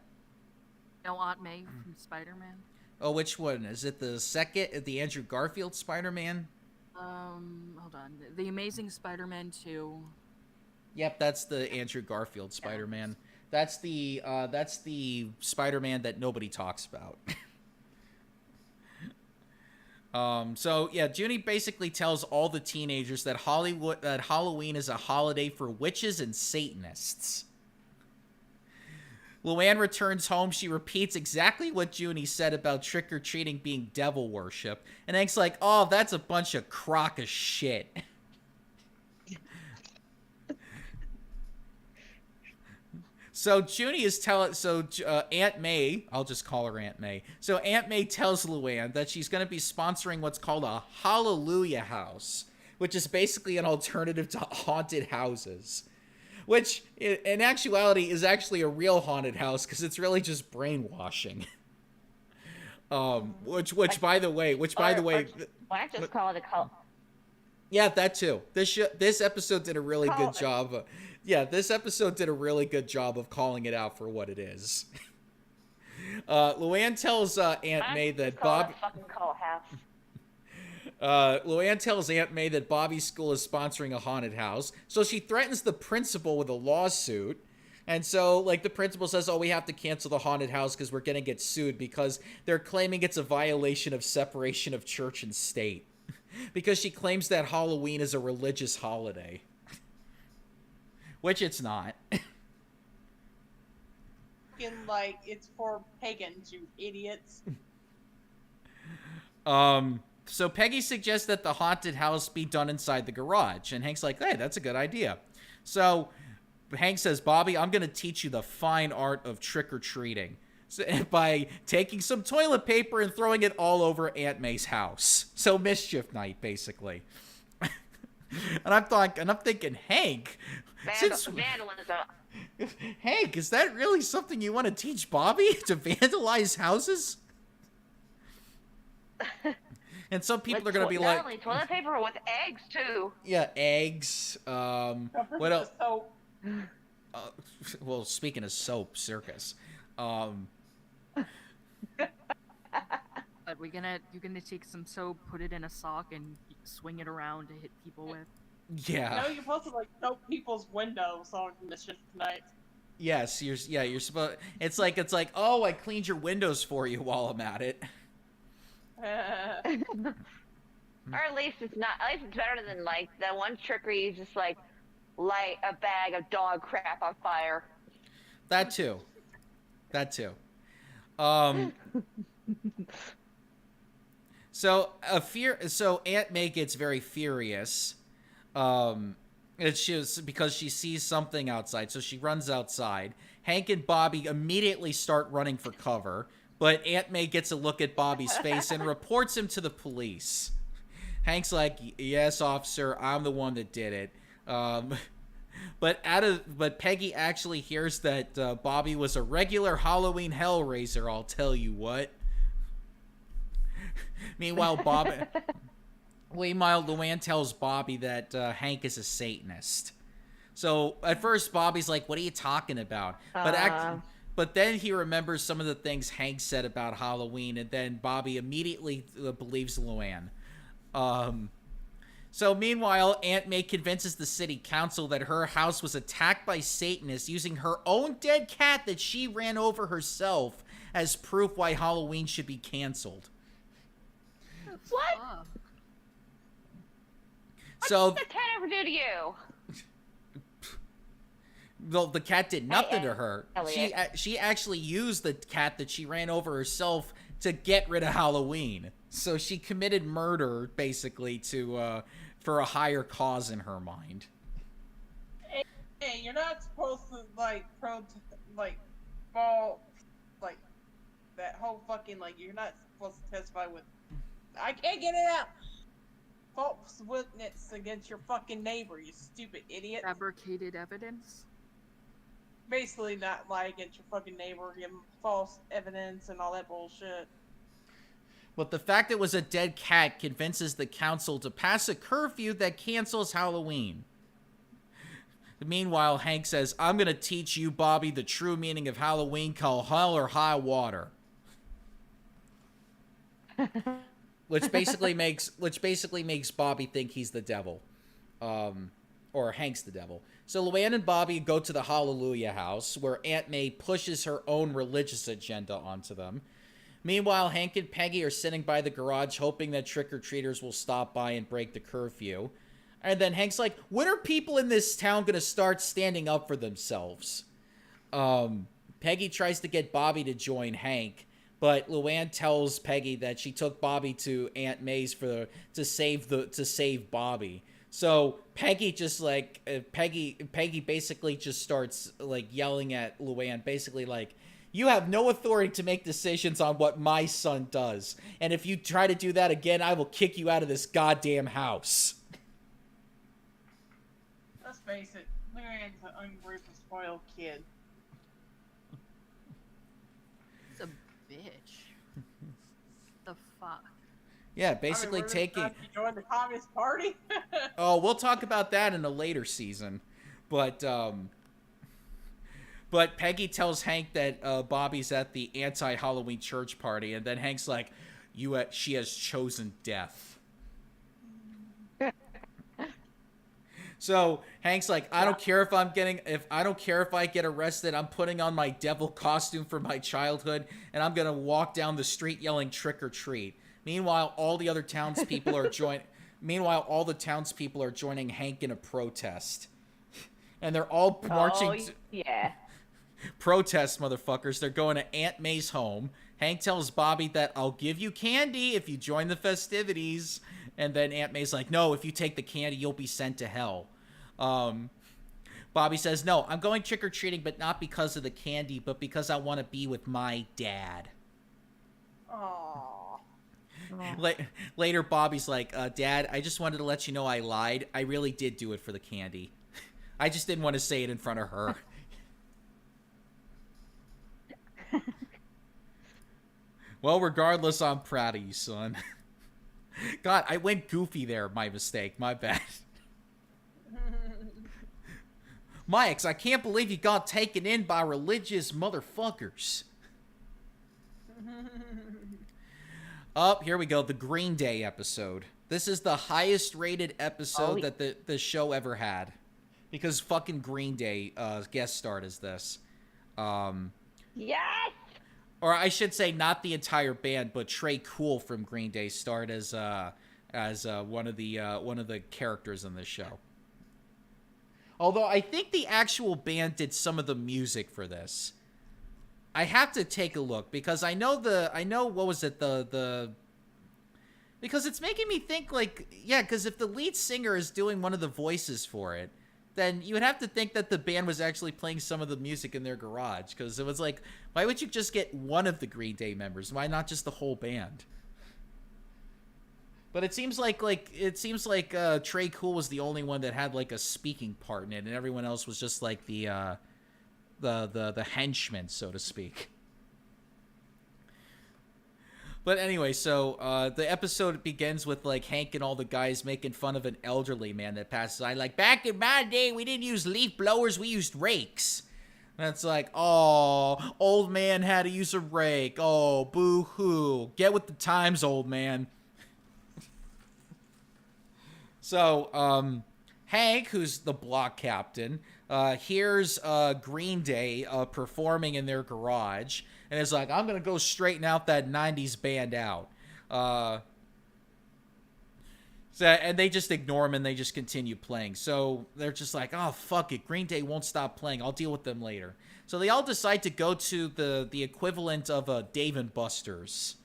No, Aunt May from Spider-Man. Oh, which one? Is it the Andrew Garfield Spider-Man? Hold on. The Amazing Spider-Man 2. Yep, that's the Andrew Garfield Spider-Man. That's the Spider-Man that nobody talks about. So yeah, Junie basically tells all the teenagers that Halloween is a holiday for witches and Satanists. Luann returns home. She repeats exactly what Junie said about trick-or-treating being devil worship. And Hank's like, oh, that's a bunch of crock of shit. So Junie is telling, Aunt May, I'll just call her Aunt May. So Aunt May tells Luann that she's going to be sponsoring what's called a Hallelujah House, which is basically an alternative to haunted houses. Which, in actuality, is actually a real haunted house because it's really just brainwashing. Which by the way, why not just call it a cult? Yeah, that too. This episode did a really good job. This episode did a really good job of calling it out for what it is. Luann tells Aunt May that Luann tells Aunt May that Bobby's school is sponsoring a haunted house, so she threatens the principal with a lawsuit. And so, like, the principal says, we have to cancel the haunted house because we're going to get sued because they're claiming it's a violation of separation of church and state. Because she claims that Halloween is a religious holiday. Which it's not. Like, it's for pagans, you idiots. So Peggy suggests that the haunted house be done inside the garage. And Hank's like, hey, that's a good idea. So Hank says, Bobby, I'm going to teach you the fine art of trick-or-treating by taking some toilet paper and throwing it all over Aunt May's house. So mischief night, basically. And I'm thinking, Hank, Hank, is that really something you want to teach Bobby, to vandalize houses? And some people are going to be like, not only toilet paper, with eggs too. Yeah, eggs. What else? Soap. Well, speaking of soap, circus. But you're gonna take some soap, put it in a sock, and swing it around to hit people with. Yeah. No, you're supposed to like soap people's windows on Mischief Night. Yes, you're supposed. It's like, oh, I cleaned your windows for you while I'm at it. Or at least it's better than like that one trick where you just like light a bag of dog crap on fire. That too. So Aunt May gets very furious. Because she sees something outside, so she runs outside. Hank and Bobby immediately start running for cover, but Aunt May gets a look at Bobby's face and reports him to the police. Hank's like, yes, officer, I'm the one that did it. But Peggy actually hears that Bobby was a regular Halloween hellraiser, I'll tell you what. Meanwhile, Luann tells Bobby that Hank is a Satanist. So at first, Bobby's like, what are you talking about? But then he remembers some of the things Hank said about Halloween, and then Bobby immediately believes Luann. So meanwhile, Aunt May convinces the city council that her house was attacked by Satanists using her own dead cat that she ran over herself as proof why Halloween should be canceled. What? So what did the cat ever do to you? Well, the cat did nothing to her. Elliot. She actually used the cat that she ran over herself to get rid of Halloween. So she committed murder, basically, for a higher cause in her mind. Hey, you're not supposed to fall that whole fucking you're not supposed to testify with. I can't get it out. False witness against your fucking neighbor, you stupid idiot. Fabricated evidence? Basically not against your fucking neighbor, give him false evidence and all that bullshit. But the fact it was a dead cat convinces the council to pass a curfew that cancels Halloween. Meanwhile, Hank says, I'm going to teach you, Bobby, the true meaning of Halloween, called hell or high water. Which basically makes Bobby think he's the devil. Or Hank's the devil. So Luann and Bobby go to the Hallelujah house, where Aunt May pushes her own religious agenda onto them. Meanwhile, Hank and Peggy are sitting by the garage hoping that trick-or-treaters will stop by and break the curfew. And then Hank's like, when are people in this town going to start standing up for themselves? Peggy tries to get Bobby to join Hank, but Luann tells Peggy that she took Bobby to Aunt May's to save Bobby. So Peggy just like Peggy basically just starts like yelling at Luann, basically like, you have no authority to make decisions on what my son does, and if you try to do that again, I will kick you out of this goddamn house. Let's face it, Luann's an ungrateful, spoiled kid. He's a bitch. The fuck? Yeah, basically taking. Join the Communist Party. Oh, we'll talk about that in a later season, but Peggy tells Hank that Bobby's at the anti-Halloween church party, and then Hank's like, she has chosen death. So Hank's like, I don't care if I get arrested, I'm putting on my devil costume from my childhood, and I'm gonna walk down the street yelling trick or treat. Meanwhile, all the townspeople are joining Hank in a protest, and they're all marching. Yeah. Protest, motherfuckers. They're going to Aunt May's home. Hank tells Bobby that I'll give you candy if you join the festivities. And then Aunt May's like, no, if you take the candy, you'll be sent to hell. Bobby says, no, I'm going trick-or-treating, but not because of the candy, but because I want to be with my dad. Aww. Later, Bobby's like, Dad, I just wanted to let you know I lied. I really did do it for the candy. I just didn't want to say it in front of her. Well, regardless, I'm proud of you, son. God, I went goofy there. My mistake. My bad. Mike's, I can't believe you got taken in by religious motherfuckers. Here we go. The Green Day episode. This is the highest rated episode that the show ever had. Because fucking Green Day guest starred as this. Yes! Or I should say, not the entire band, but Trey Cool from Green Day starred as one of the characters in this show. Although I think the actual band did some of the music for this. I have to take a look because I know what was it because it's making me think like, yeah, because if the lead singer is doing one of the voices for it, then you would have to think that the band was actually playing some of the music in their garage, because it was like, why would you just get one of the Green Day members? Why not just the whole band? But it seems like Trey Cool was the only one that had like a speaking part in it, and everyone else was just like the henchman, so to speak. But anyway, so the episode begins with like Hank and all the guys making fun of an elderly man that passes by. Like, back in my day, we didn't use leaf blowers, we used rakes. And it's like, oh, old man had to use a rake. Oh, boo-hoo. Get with the times, old man. So, Hank, who's the block captain, hears Green Day performing in their garage, and is like, I'm going to go straighten out that 90s band out. And they just ignore him, and they just continue playing. So they're just like, oh, fuck it. Green Day won't stop playing. I'll deal with them later. So they all decide to go to the equivalent of a Dave & Buster's,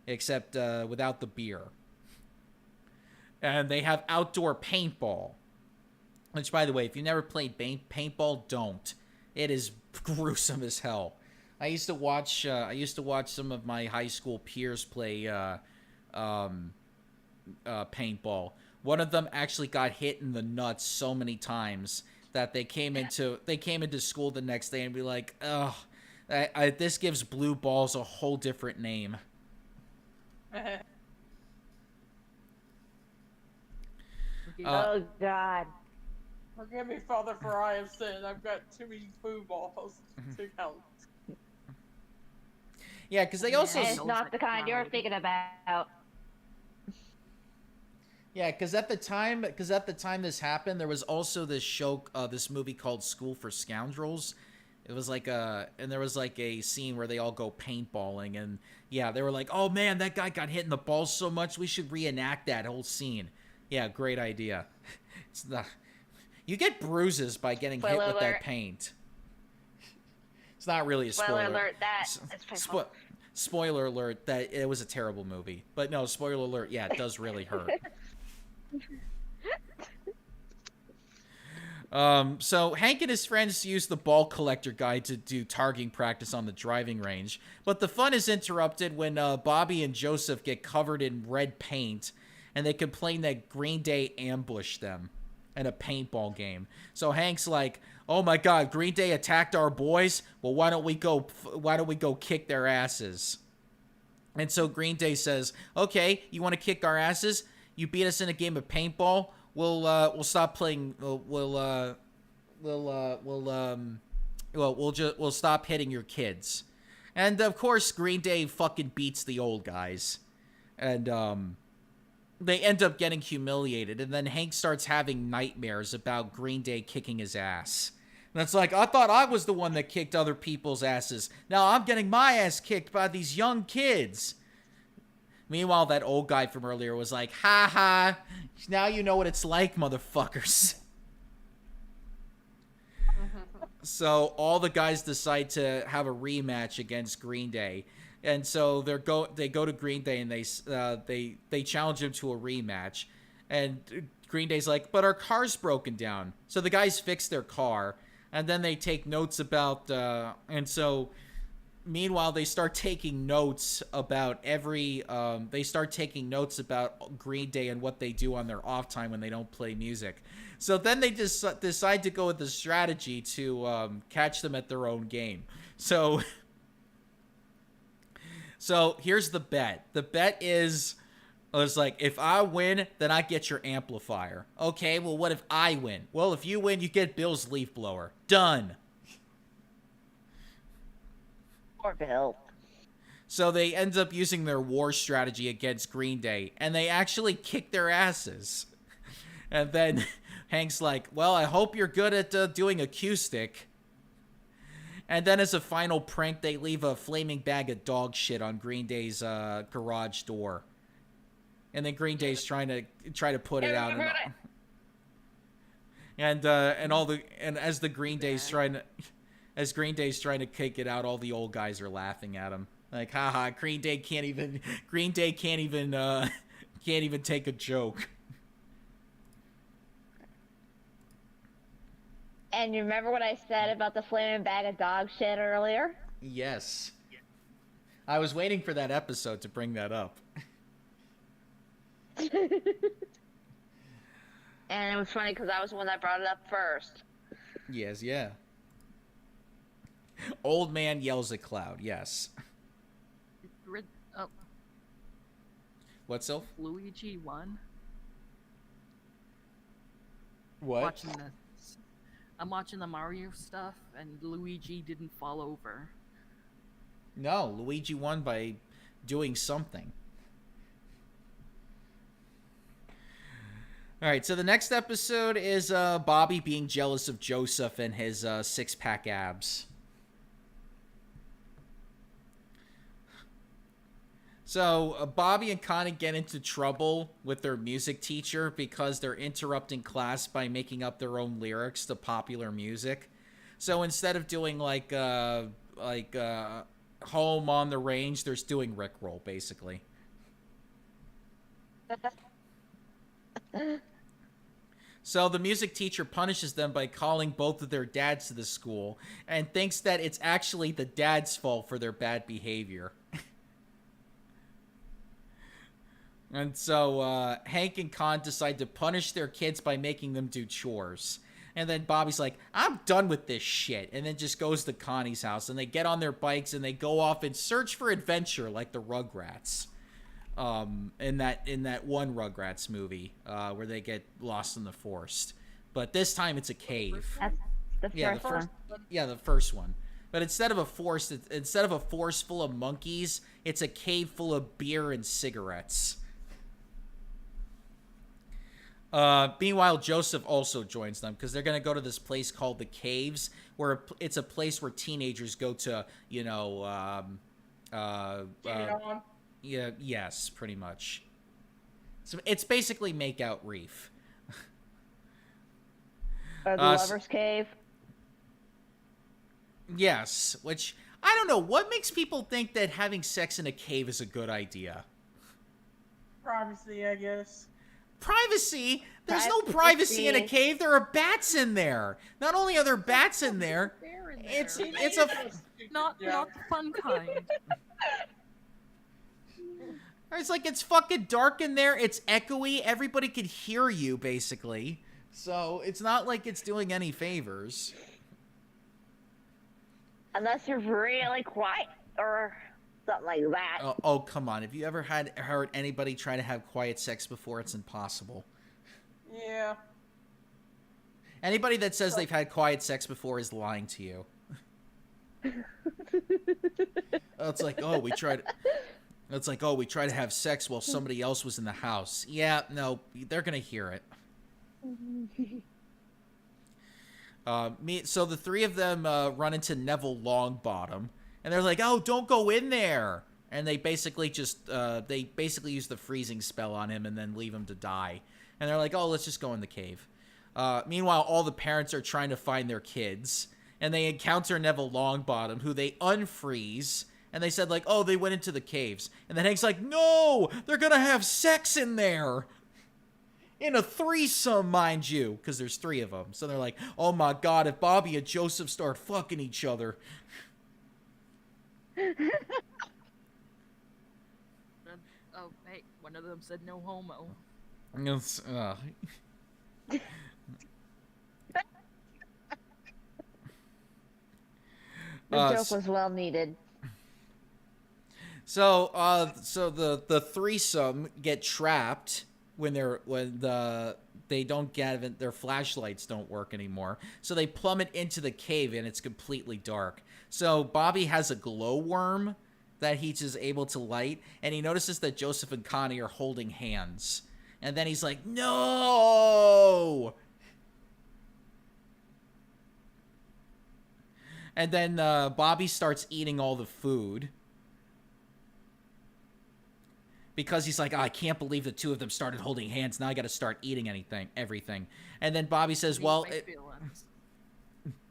except without the beer. And they have outdoor paintball. Which, by the way, if you never played paintball, don't. It is gruesome as hell. I used to watch some of my high school peers play paintball. One of them actually got hit in the nuts so many times that they came into school the next day and be like, ugh, this gives blue balls a whole different name. Oh God. Forgive me, Father, for I have sinned. I've got too many blue balls to count. Yeah, because they also... It's not the kind you're thinking about. Yeah, because at the time this happened, there was also this show, this movie called School for Scoundrels. It was like and there was like a scene where they all go paintballing, and yeah, they were like, oh man, that guy got hit in the balls so much, we should reenact that whole scene. Yeah, great idea. It's not... You get bruises by getting hit with that paint. It's not really a spoiler. Spoiler alert, that's painful. Spoiler alert, that it was a terrible movie. But no, spoiler alert, yeah, it does really hurt. So Hank and his friends use the ball collector guy to do targeting practice on the driving range. But the fun is interrupted when Bobby and Joseph get covered in red paint, and they complain that Green Day ambushed them in a paintball game. So Hank's like, "Oh my God, Green Day attacked our boys. Well, why don't we go kick their asses?" And so Green Day says, "Okay, you want to kick our asses? You beat us in a game of paintball. We'll stop playing. We'll stop hitting your kids." And of course, Green Day fucking beats the old guys, and they end up getting humiliated. And then Hank starts having nightmares about Green Day kicking his ass. And it's like, I thought I was the one that kicked other people's asses. Now I'm getting my ass kicked by these young kids. Meanwhile, that old guy from earlier was like, "Ha ha, now you know what it's like, motherfuckers." So all the guys decide to have a rematch against Green Day. And so they go to Green Day and they challenge him to a rematch. And Green Day's like, "But our car's broken down." So the guys fix their car, and then they take notes about meanwhile, they start taking notes about Green Day and what they do on their off time when they don't play music. So then they just decide to go with the strategy to catch them at their own game. So here's the bet. The bet is, it's like, if I win, then I get your amplifier. Okay, well, what if I win? Well, if you win, you get Bill's leaf blower. Done. Poor Bill. So they end up using their war strategy against Green Day, and they actually kick their asses. And then Hank's like, "Well, I hope you're good at doing acoustic." And then as a final prank, they leave a flaming bag of dog shit on Green Day's garage door. And then Green Day's trying to put it out. And as Green Day's trying to kick it out, all the old guys are laughing at him. Like, haha, Green Day can't even take a joke. And you remember what I said about the flaming bag of dog shit earlier? Yes. I was waiting for that episode to bring that up. And it was funny because I was the one that brought it up first. Yes, yeah. Old man yells at cloud, yes. Oh, What, Sylph? Luigi won. What? I'm watching the Mario stuff, and Luigi didn't fall over. No, Luigi won by doing something. All right, so the next episode is Bobby being jealous of Joseph and his six-pack abs. So Bobby and Connie get into trouble with their music teacher because they're interrupting class by making up their own lyrics to popular music. So instead of doing like Home on the Range, they're doing Rickroll, basically. So the music teacher punishes them by calling both of their dads to the school and thinks that it's actually the dad's fault for their bad behavior. And so Hank and Con decide to punish their kids by making them do chores. And then Bobby's like, "I'm done with this shit," and then just goes to Connie's house. And they get on their bikes and they go off and search for adventure like the Rugrats. In that one Rugrats movie where they get lost in the forest. But this time it's a cave. That's the first one. Yeah, the first one. But instead of a forest full of monkeys, it's a cave full of beer and cigarettes. Meanwhile, Joseph also joins them because they're going to go to this place called the Caves, where it's a place where teenagers go to, yeah, yes, pretty much. So it's basically Make Out Reef. Or the Lover's Cave. Yes, which, I don't know, what makes people think that having sex in a cave is a good idea? Privacy, I guess. Privacy? There's no privacy in a cave. There are bats in there. Not only are there bats in there, it's a not the fun kind. it's like it's fucking dark in there. It's echoey. Everybody could hear you basically. So it's not like it's doing any favors. Unless you're really quiet or something like that. Oh, come on. Have you ever heard anybody try to have quiet sex before? It's impossible. Yeah. Anybody that says they've had quiet sex before is lying to you. It's like, oh, we tried to have sex while somebody else was in the house. Yeah, no, they're gonna hear it. So the three of them run into Neville Longbottom, and they're like, "Oh, don't go in there!" And they basically use the freezing spell on him and then leave him to die. And they're like, "Oh, let's just go in the cave." Meanwhile, all the parents are trying to find their kids, and they encounter Neville Longbottom, who they unfreeze. And they said, like, "Oh, they went into the caves." And then Hank's like, "No, they're gonna have sex in there." In a threesome, mind you, because there's three of them. So they're like, "Oh my god, if Bobby and Joseph start fucking each other." Oh, hey, one of them said no homo. It's, The joke was well needed. So the threesome get trapped when they don't get their flashlights don't work anymore. So they plummet into the cave and it's completely dark. So Bobby has a glowworm that he's just able to light, and he notices that Joseph and Connie are holding hands. And then he's like, "No!" And then Bobby starts eating all the food. Because he's like, "Oh, I can't believe the two of them started holding hands. Now I got to start eating everything." And then Bobby says, "Well,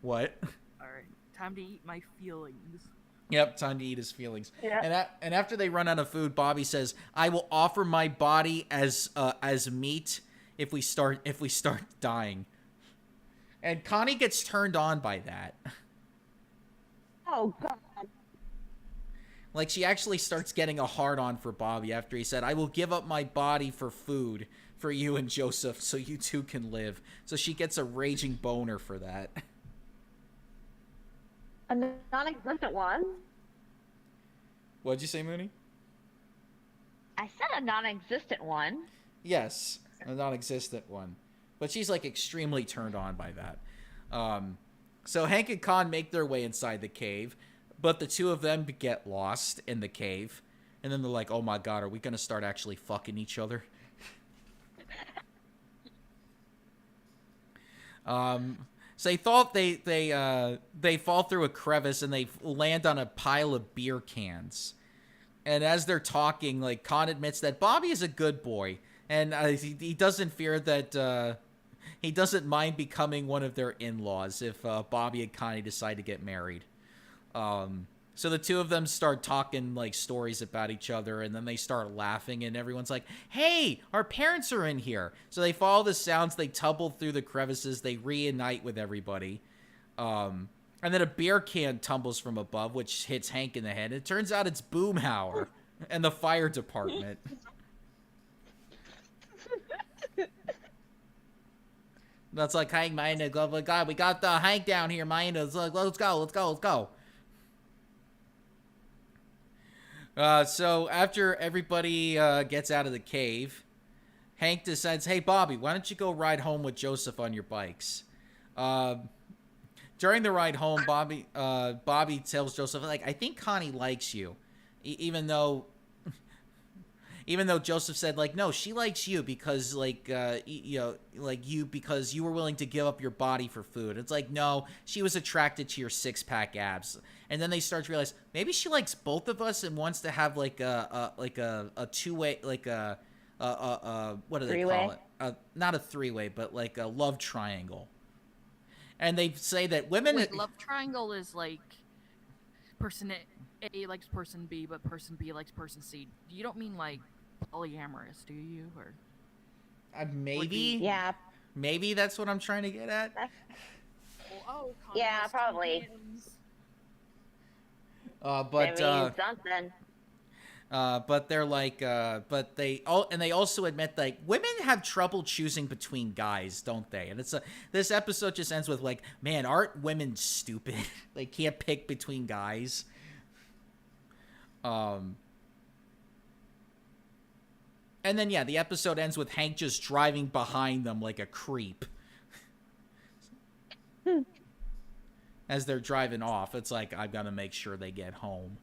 what?" All right, time to eat my feelings. Yep, time to eat his feelings. Yeah. And after they run out of food, Bobby says, "I will offer my body as meat if we start dying." And Connie gets turned on by that. Oh god. Like, she actually starts getting a hard-on for Bobby after he said, "I will give up my body for food for you and Joseph so you two can live." So she gets a raging boner for that. A non-existent one? What'd you say, Mooney? I said a non-existent one. Yes, a non-existent one. But she's, like, extremely turned on by that. So Hank and Con make their way inside the cave, but the two of them get lost in the cave. And then they're like, "Oh my god, are we going to start actually fucking each other?" So they thought they fall through a crevice and they land on a pile of beer cans. And as they're talking, like, Con admits that Bobby is a good boy, and he doesn't fear that he doesn't mind becoming one of their in-laws if Bobby and Connie decide to get married. So the two of them start talking, like, stories about each other, and then they start laughing, and everyone's like, "Hey, our parents are in here." So they follow the sounds, they tumble through the crevices, they reunite with everybody. And then a beer can tumbles from above, which hits Hank in the head. It turns out it's Boomhauer and the fire department. That's like, "Hank, man, oh God, we got the Hank down here, man. Let's go. So after everybody gets out of the cave, Hank decides, "Hey, Bobby, why don't you go ride home with Joseph on your bikes?" During the ride home, Bobby tells Joseph, like, "I think Connie likes you," even though Joseph said, like, "No, she likes you because, like, because you were willing to give up your body for food." It's like, "No, she was attracted to your six-pack abs." And then they start to realize maybe she likes both of us and wants to have like a two-way, like what do they call it? Not a three-way, but like a love triangle. And they say that women. Wait, love triangle is like person A likes person B, but person B likes person C. You don't mean like polyamorous, do you? Or Maybe. Yeah. Maybe that's what I'm trying to get at. Oh, Yeah, Conquest probably. begins. But I mean, something. but they're like, but they also admit like women have trouble choosing between guys, don't they? And this episode just ends with like, man, aren't women stupid? They can't pick between guys. And then yeah, the episode ends with Hank just driving behind them like a creep. As they're driving off, it's like, I've got to make sure they get home.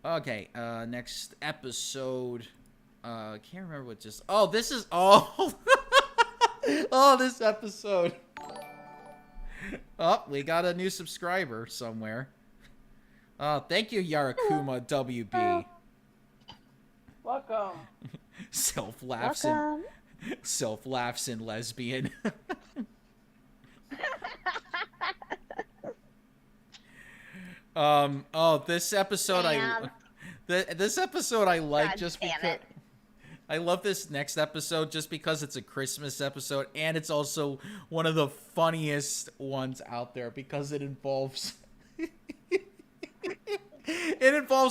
Okay, next episode. I can't remember what just. Oh, this is. Oh. Oh, this episode. Oh, we got a new subscriber somewhere. Oh, thank you, Yarakuma WB. Welcome. Self-laughs in lesbian. Oh, this episode this episode I like God just damn because it. I love this next episode just because it's a Christmas episode and it's also one of the funniest ones out there because it involves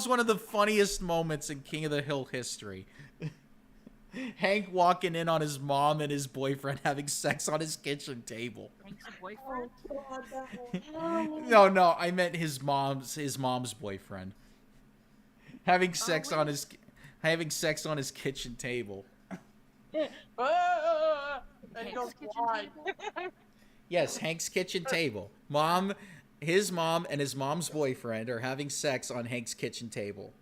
one of the funniest moments in King of the Hill history. Hank walking in on his mom and his boyfriend having sex on his kitchen table. Hank's boyfriend. No, I meant his mom's boyfriend. Having sex on his kitchen table. And he goes Hank's kitchen blind. table? Yes, Hank's kitchen table. His mom and his mom's boyfriend are having sex on Hank's kitchen table.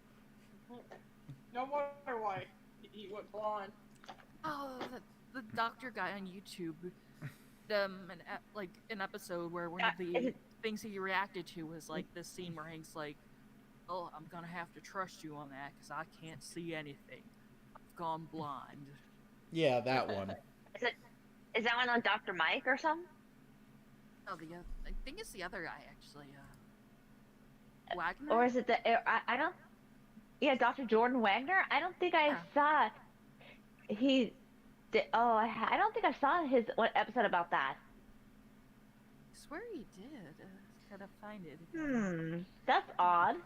No wonder why he went blind. Oh, the doctor guy on YouTube. An episode where one of the things he reacted to was like this scene where Hank's like, "Oh, I'm gonna have to trust you on that because I can't see anything. I've gone blind." Yeah, that one. Is that one on Dr. Mike or something? Oh, I think it's the other guy actually. Wagner. Or is it I don't. Yeah, Dr. Jordan Wagner. I don't think I saw. He. I don't think I saw his one episode about that. I swear he did. Gotta find it. That's odd.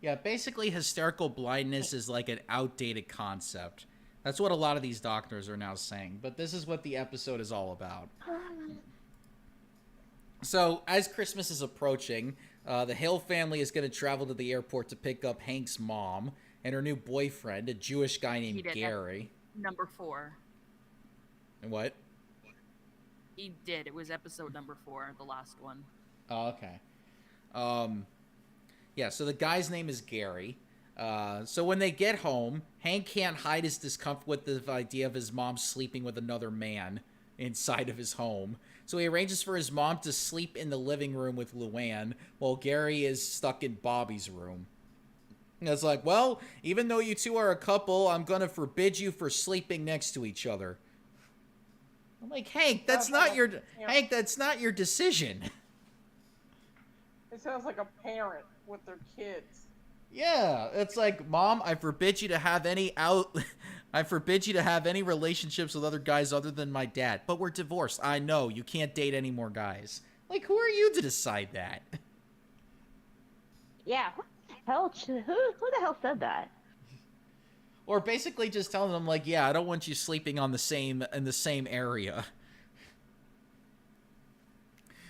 Yeah, basically hysterical blindness is like an outdated concept. That's what a lot of these doctors are now saying, but this is what the episode is all about. So, as Christmas is approaching, the Hill family is going to travel to the airport to pick up Hank's mom and her new boyfriend, a Jewish guy named Gary. Number 4. And what? He did. It was episode number 4, the last one. Oh, okay. Yeah, so the guy's name is Gary. So when they get home, Hank can't hide his discomfort with the idea of his mom sleeping with another man inside of his home. So he arranges for his mom to sleep in the living room with Luann while Gary is stuck in Bobby's room. And it's like, well, even though you two are a couple, I'm going to forbid you for sleeping next to each other. I'm like, Hank, that's not your decision. It sounds like a parent with their kids. Yeah, it's like, Mom, I forbid you to have any relationships with other guys other than my dad. But we're divorced. I know, you can't date any more guys. Like, who are you to decide that? Yeah, who the hell said that? Or basically just telling them, like, yeah, I don't want you sleeping in the same area.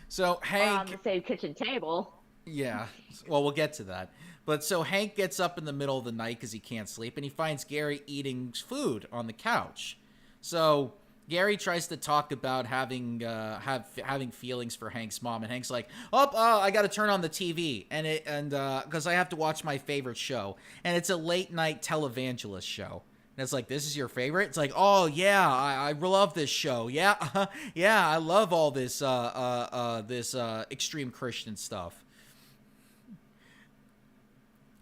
So Hank, on the same kitchen table. Yeah, well, we'll get to that. But so Hank gets up in the middle of the night because he can't sleep, and he finds Gary eating food on the couch. So Gary tries to talk about having feelings for Hank's mom, and Hank's like, I got to turn on the TV, and because I have to watch my favorite show, and it's a late night televangelist show. And it's like, this is your favorite? It's like, oh yeah, I love this show. Yeah, yeah, I love all this extreme Christian stuff.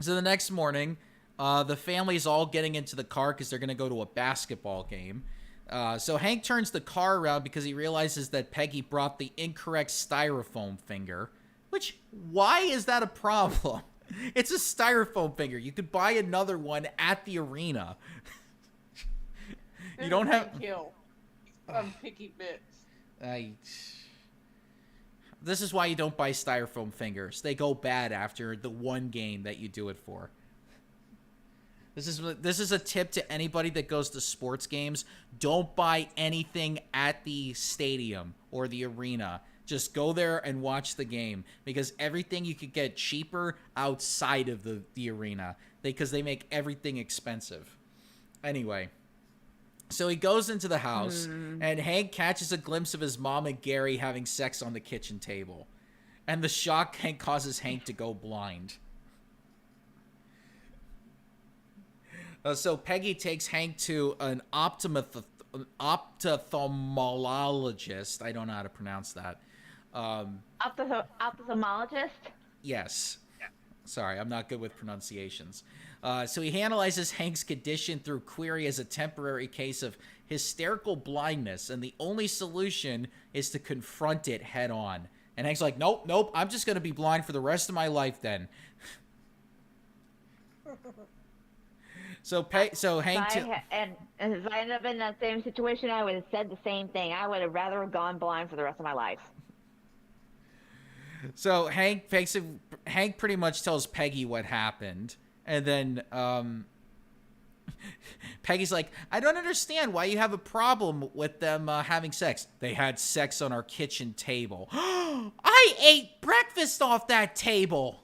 So the next morning, the family's all getting into the car because they're going to go to a basketball game. So Hank turns the car around because he realizes that Peggy brought the incorrect styrofoam finger. Which, why is that a problem? It's a styrofoam finger. You could buy another one at the arena. You don't have. Kill. Picky bits. This is why you don't buy styrofoam fingers. They go bad after the one game that you do it for. This is a tip to anybody that goes to sports games. Don't buy anything at the stadium or the arena. Just go there and watch the game, because everything you could get cheaper outside of the arena, because they make everything expensive. Anyway, so he goes into the house, and Hank catches a glimpse of his mom and Gary having sex on the kitchen table. And the shock causes Hank to go blind. So Peggy takes Hank to an ophthalmologist. I don't know how to pronounce that. Ophthalmologist? Yes. Sorry, I'm not good with pronunciations. So he analyzes Hank's condition through query as a temporary case of hysterical blindness, and the only solution is to confront it head on. And Hank's like, nope, I'm just going to be blind for the rest of my life then. So Hank... And if I ended up in that same situation, I would have said the same thing. I would have rather have gone blind for the rest of my life. So Hank pretty much tells Peggy what happened, and then Peggy's like, I don't understand why you have a problem with them having sex. They had sex on our kitchen table. I ate breakfast off that table.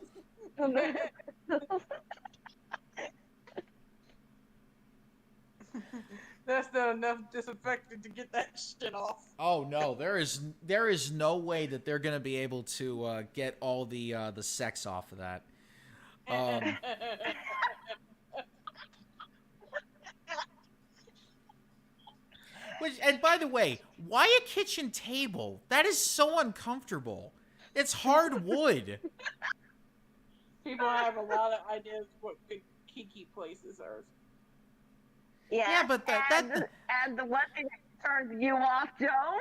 That's not enough disinfectant to get that shit off. Oh no, there is no way that they're gonna be able to get all the sex off of that. And by the way, why a kitchen table? That is so uncomfortable. It's hard wood. People have a lot of ideas what good kiki places are. Yeah, but and the one thing that turns you off, Joe.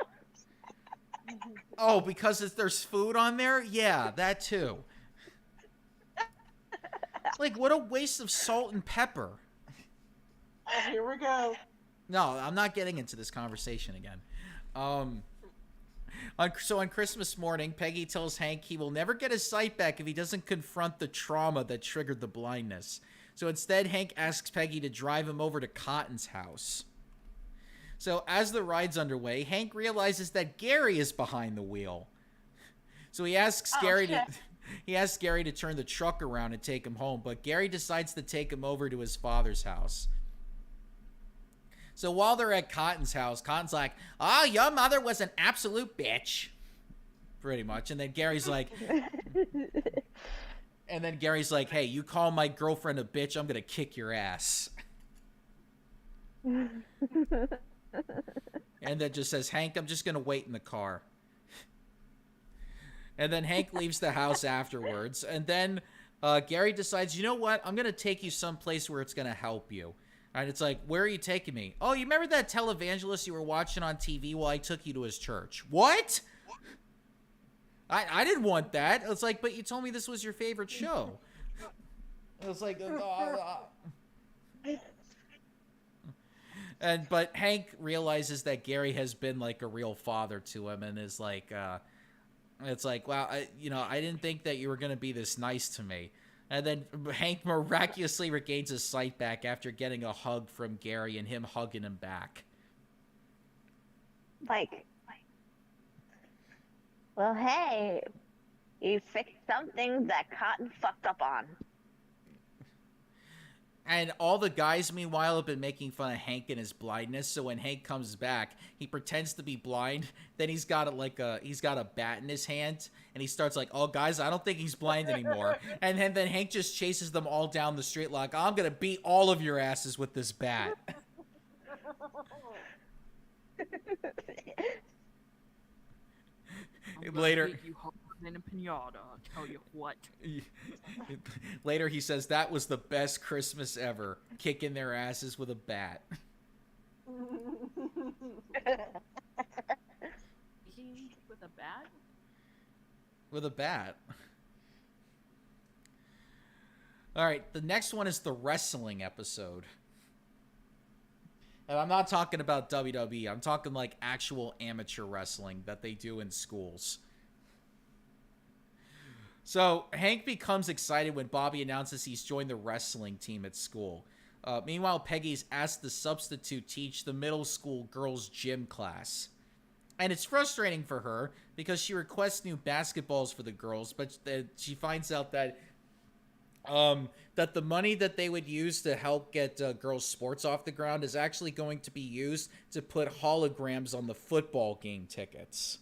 Oh, because there's food on there? Yeah, that too. Like, what a waste of salt and pepper. Oh, here we go. No, I'm not getting into this conversation again. So on Christmas morning, Peggy tells Hank he will never get his sight back if he doesn't confront the trauma that triggered the blindness. So instead, Hank asks Peggy to drive him over to Cotton's house. So as the ride's underway, Hank realizes that Gary is behind the wheel. So he asks Gary to turn the truck around and take him home, but Gary decides to take him over to his father's house. So while they're at Cotton's house, Cotton's like, "Oh, your mother was an absolute bitch." Pretty much. And then Gary's like... hey, you call my girlfriend a bitch, I'm going to kick your ass. And then just says, Hank, I'm just going to wait in the car. And then Hank leaves the house afterwards. And then Gary decides, you know what? I'm going to take you someplace where it's going to help you. And it's like, where are you taking me? Oh, you remember that televangelist you were watching on TV while I took you to his church? What? I didn't want that. It's like, but you told me this was your favorite show. It was like, but Hank realizes that Gary has been like a real father to him, and is like, it's like, wow, I didn't think that you were gonna be this nice to me. And then Hank miraculously regains his sight back after getting a hug from Gary and him hugging him back. Well, hey, you fixed something that Cotton fucked up on. And all the guys, meanwhile, have been making fun of Hank and his blindness. So when Hank comes back, he pretends to be blind. Then he's got a bat in his hand, and he starts like, "Oh, guys, I don't think he's blind anymore." And then Hank just chases them all down the street like, "I'm gonna beat all of your asses with this bat." Later, you in a pinata, I'll tell you what. Later, he says that was the best Christmas ever, kicking their asses with a bat. With a bat? With a bat. All right, the next one is the wrestling episode. And I'm not talking about WWE. I'm talking like actual amateur wrestling that they do in schools. So Hank becomes excited when Bobby announces he's joined the wrestling team at school. Meanwhile, Peggy's asked the substitute teach the middle school girls' gym class. And it's frustrating for her because she requests new basketballs for the girls, but she finds out that that the money that they would use to help get girls' sports off the ground is actually going to be used to put holograms on the football game tickets.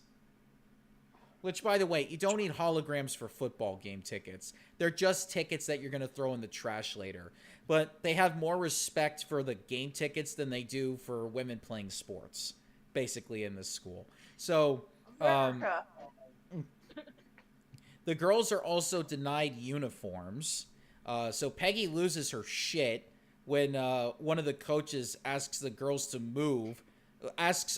Which, by the way, you don't need holograms for football game tickets. They're just tickets that you're going to throw in the trash later. But they have more respect for the game tickets than they do for women playing sports, basically, in this school. So, the girls are also denied uniforms. So Peggy loses her shit when one of the coaches asks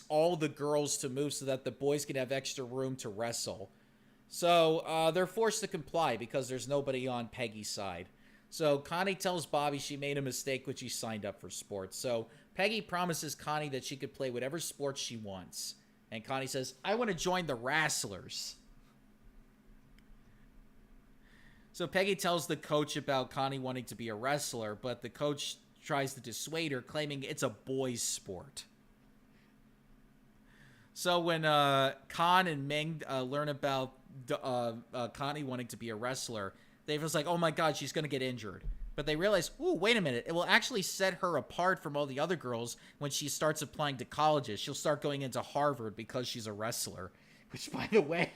all the girls to move so that the boys can have extra room to wrestle. So they're forced to comply because there's nobody on Peggy's side. So Connie tells Bobby she made a mistake when she signed up for sports. So Peggy promises Connie that she could play whatever sports she wants. And Connie says, I want to join the Wrestlers. So Peggy tells the coach about Connie wanting to be a wrestler, but the coach tries to dissuade her, claiming it's a boys' sport. So when Khan and Ming learn about Connie wanting to be a wrestler, they was like, oh my god, she's going to get injured. But they realize, ooh, wait a minute, it will actually set her apart from all the other girls when she starts applying to colleges. She'll start going into Harvard because she's a wrestler. Which, by the way,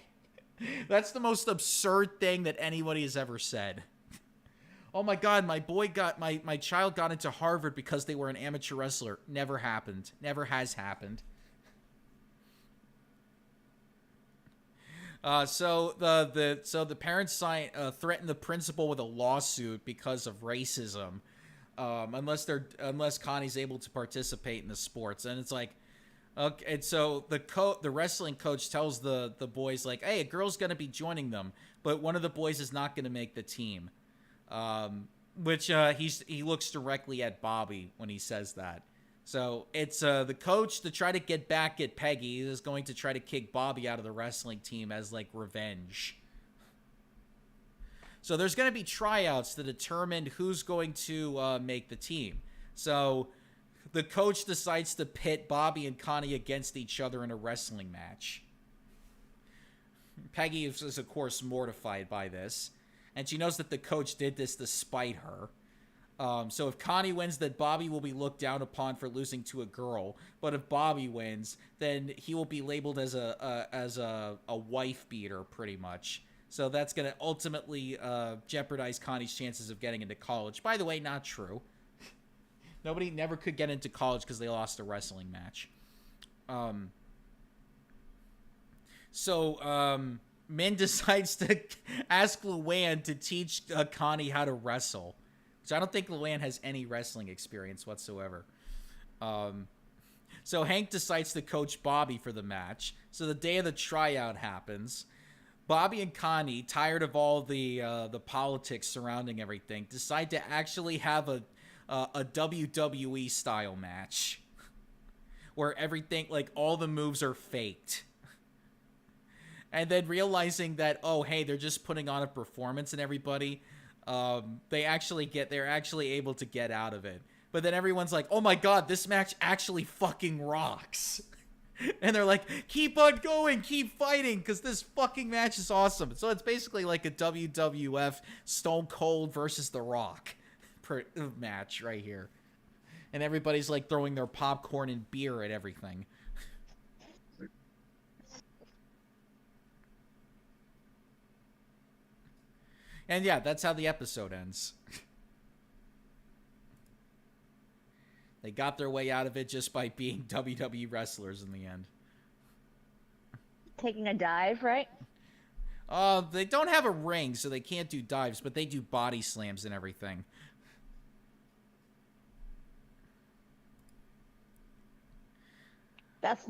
that's the most absurd thing that anybody has ever said. Oh my god, my child got into Harvard because they were an amateur wrestler. Never happened. Never has happened. So the parents threaten the principal with a lawsuit because of racism, unless Connie's able to participate in the sports. And it's like, okay, and so the wrestling coach tells the boys, like, hey, a girl's gonna be joining them, but one of the boys is not gonna make the team. Which he looks directly at Bobby when he says that. So it's the coach, to try to get back at Peggy, is going to try to kick Bobby out of the wrestling team as like revenge. So there's going to be tryouts to determine who's going to make the team. So the coach decides to pit Bobby and Connie against each other in a wrestling match. Peggy is of course mortified by this, and she knows that the coach did this to spite her. So if Connie wins, then Bobby will be looked down upon for losing to a girl. But if Bobby wins, then he will be labeled as a wife beater, pretty much. So that's going to ultimately jeopardize Connie's chances of getting into college. By the way, not true. Nobody never could get into college because they lost a wrestling match. Min decides to ask Luann to teach Connie how to wrestle. So I don't think Luann has any wrestling experience whatsoever. So Hank decides to coach Bobby for the match. So the day of the tryout happens. Bobby and Connie, tired of all the politics surrounding everything, decide to actually have a WWE style match where everything, like all the moves are faked. And then realizing that, oh hey, they're just putting on a performance and everybody. They're actually able to get out of it. But then everyone's like, oh my god, this match actually fucking rocks. And they're like, keep on going, keep fighting, because this fucking match is awesome. So it's basically like a WWF Stone Cold versus The Rock match right here. And everybody's like throwing their popcorn and beer at everything. And yeah, that's how the episode ends. They got their way out of it just by being WWE wrestlers in the end. Taking a dive, right? They don't have a ring, so they can't do dives, but they do body slams and everything. That's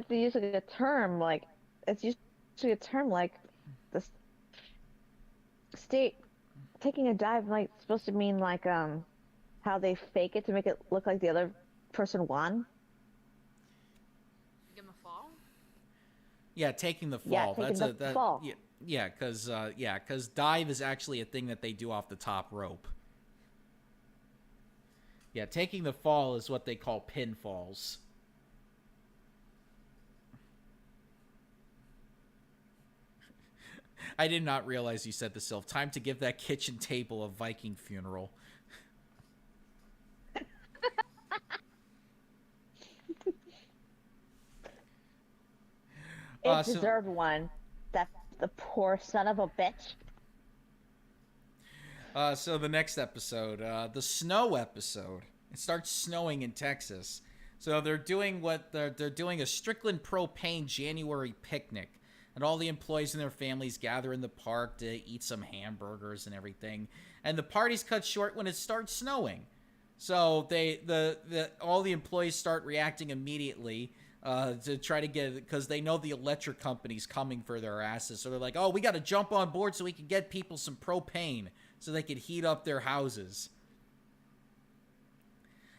usually a term like the state taking a dive like supposed to mean like how they fake it to make it look like the other person won? Give him a fall? Yeah, taking the Yeah, fall. taking That's the a fall. yeah, because dive is actually a thing that they do off the top rope. Yeah, taking the fall is what they call pinfalls. I did not realize you said the Sylph. Time to give that kitchen table a Viking funeral. It deserved one. That the poor son of a bitch. So the next episode, the snow episode. It starts snowing in Texas. So they're doing they're doing a Strickland Propane January picnic. And all the employees and their families gather in the park to eat some hamburgers and everything. And the party's cut short when it starts snowing. So all the employees start reacting immediately to try to get, because they know the electric company's coming for their asses. So they're like, oh, we got to jump on board so we can get people some propane so they could heat up their houses.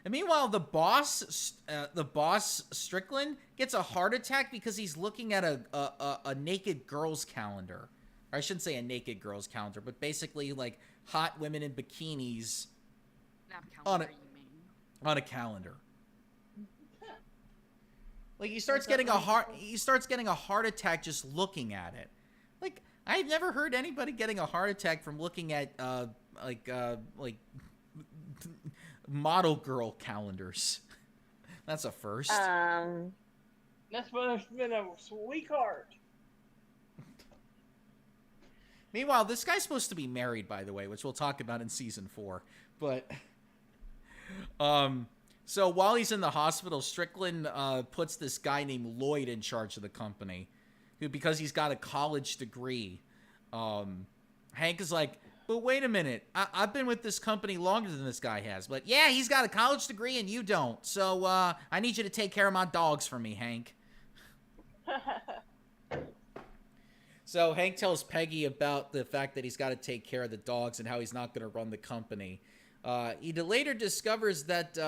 And meanwhile, the boss Strickland gets a heart attack because he's looking at a naked girls calendar. Or I shouldn't say a naked girls calendar, but basically like hot women in bikinis Calendar, you mean? on a calendar. Like he starts getting a heart attack just looking at it. Like I've never heard anybody getting a heart attack from looking at like model girl calendars. That's a first. That's been a sweetheart. Meanwhile, this guy's supposed to be married, by the way, which we'll talk about in season 4. But so while he's in the hospital, Strickland puts this guy named Lloyd in charge of the company, who, because he's got a college degree. Hank is like, but wait a minute, I've been with this company longer than this guy has. But yeah, he's got a college degree and you don't. So I need you to take care of my dogs for me, Hank. So Hank tells Peggy about the fact that he's got to take care of the dogs and how he's not going to run the company. He later discovers that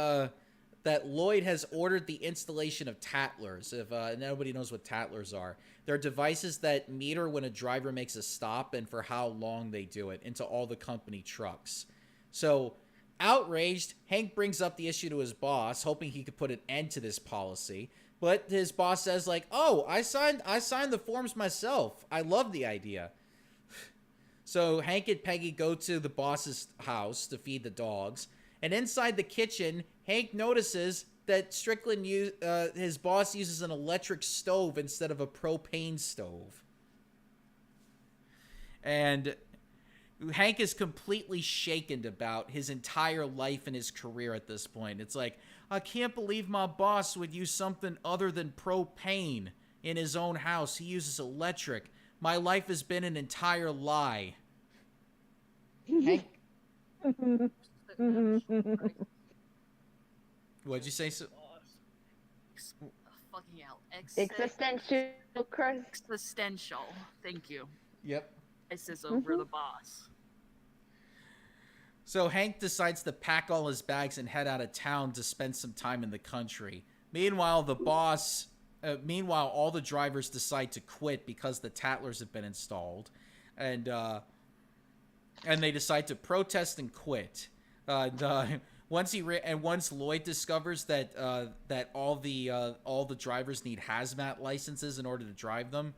that Lloyd has ordered the installation of tattlers. If nobody knows what tattlers are, they're devices that meter when a driver makes a stop and for how long they do it into all the company trucks. So, outraged, Hank brings up the issue to his boss, hoping he could put an end to this policy. But his boss says, like, "Oh, I signed the forms myself. I love the idea." So Hank and Peggy go to the boss's house to feed the dogs. And inside the kitchen, Hank notices that Strickland, his boss, uses an electric stove instead of a propane stove. And Hank is completely shaken about his entire life and his career at this point. It's like, I can't believe my boss would use something other than propane in his own house. He uses electric. My life has been an entire lie. Hank... What'd you say? Fucking hell. Existential. Thank you. Yep. This is over the boss. So Hank decides to pack all his bags and head out of town to spend some time in the country. Meanwhile, all the drivers decide to quit because the tattlers have been installed, and they decide to protest and quit. Once Lloyd discovers that all the drivers need hazmat licenses in order to drive them,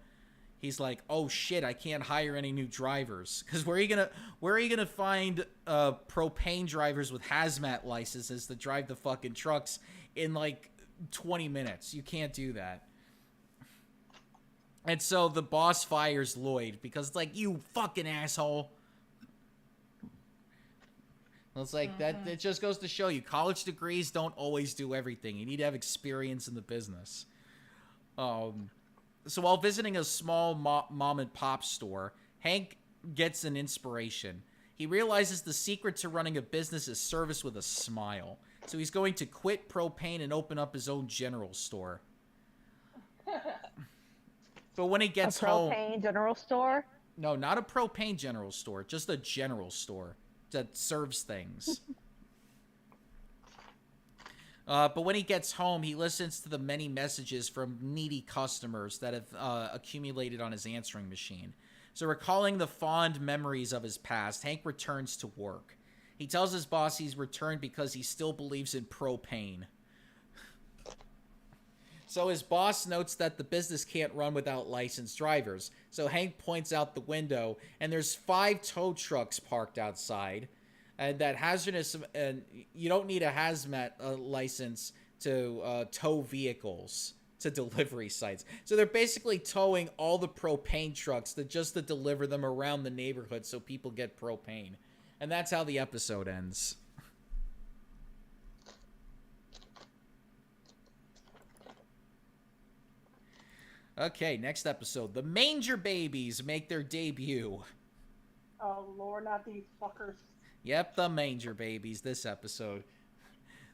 he's like, "Oh shit, I can't hire any new drivers, because where are you gonna find propane drivers with hazmat licenses to drive the fucking trucks in like 20 minutes? You can't do that." And so the boss fires Lloyd because it's like, "You fucking asshole." It's like that. It just goes to show you, college degrees don't always do everything. You need to have experience in the business. So while visiting a small mom and pop store, Hank gets an inspiration. He realizes the secret to running a business is service with a smile. So he's going to quit propane and open up his own general store. But when he gets home... A propane general store? No, not a propane general store. Just a general store that serves things. But when he gets home, he listens to the many messages from needy customers that have accumulated on his answering machine. So recalling the fond memories of his past, Hank returns to work. He tells his boss he's returned because he still believes in propane. So his boss notes that the business can't run without licensed drivers. So Hank points out the window, and there's 5 tow trucks parked outside. And that hazardous, and you don't need a hazmat license to tow vehicles to delivery sites. So they're basically towing all the propane trucks just to deliver them around the neighborhood so people get propane. And that's how the episode ends. Okay, next episode. The Manger Babies make their debut. Oh, Lord, not these fuckers. Yep, the Manger Babies this episode.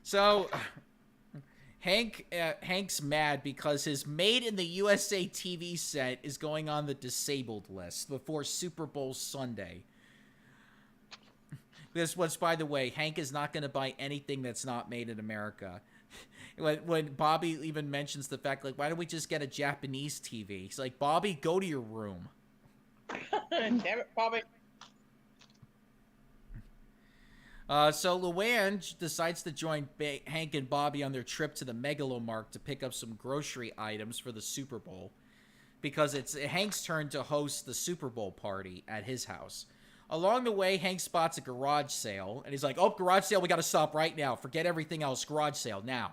So, Hank's mad because his Made in the USA TV set is going on the disabled list before Super Bowl Sunday. This was, by the way, Hank is not going to buy anything that's not made in America. When Bobby even mentions the fact, like, why don't we just get a Japanese TV? He's like, Bobby, go to your room. Damn it, Bobby. So Luann decides to join Hank and Bobby on their trip to the Megalomark to pick up some grocery items for the Super Bowl, because it's Hank's turn to host the Super Bowl party at his house. Along the way, Hank spots a garage sale, and he's like, oh, garage sale, we gotta stop right now. Forget everything else, garage sale, now.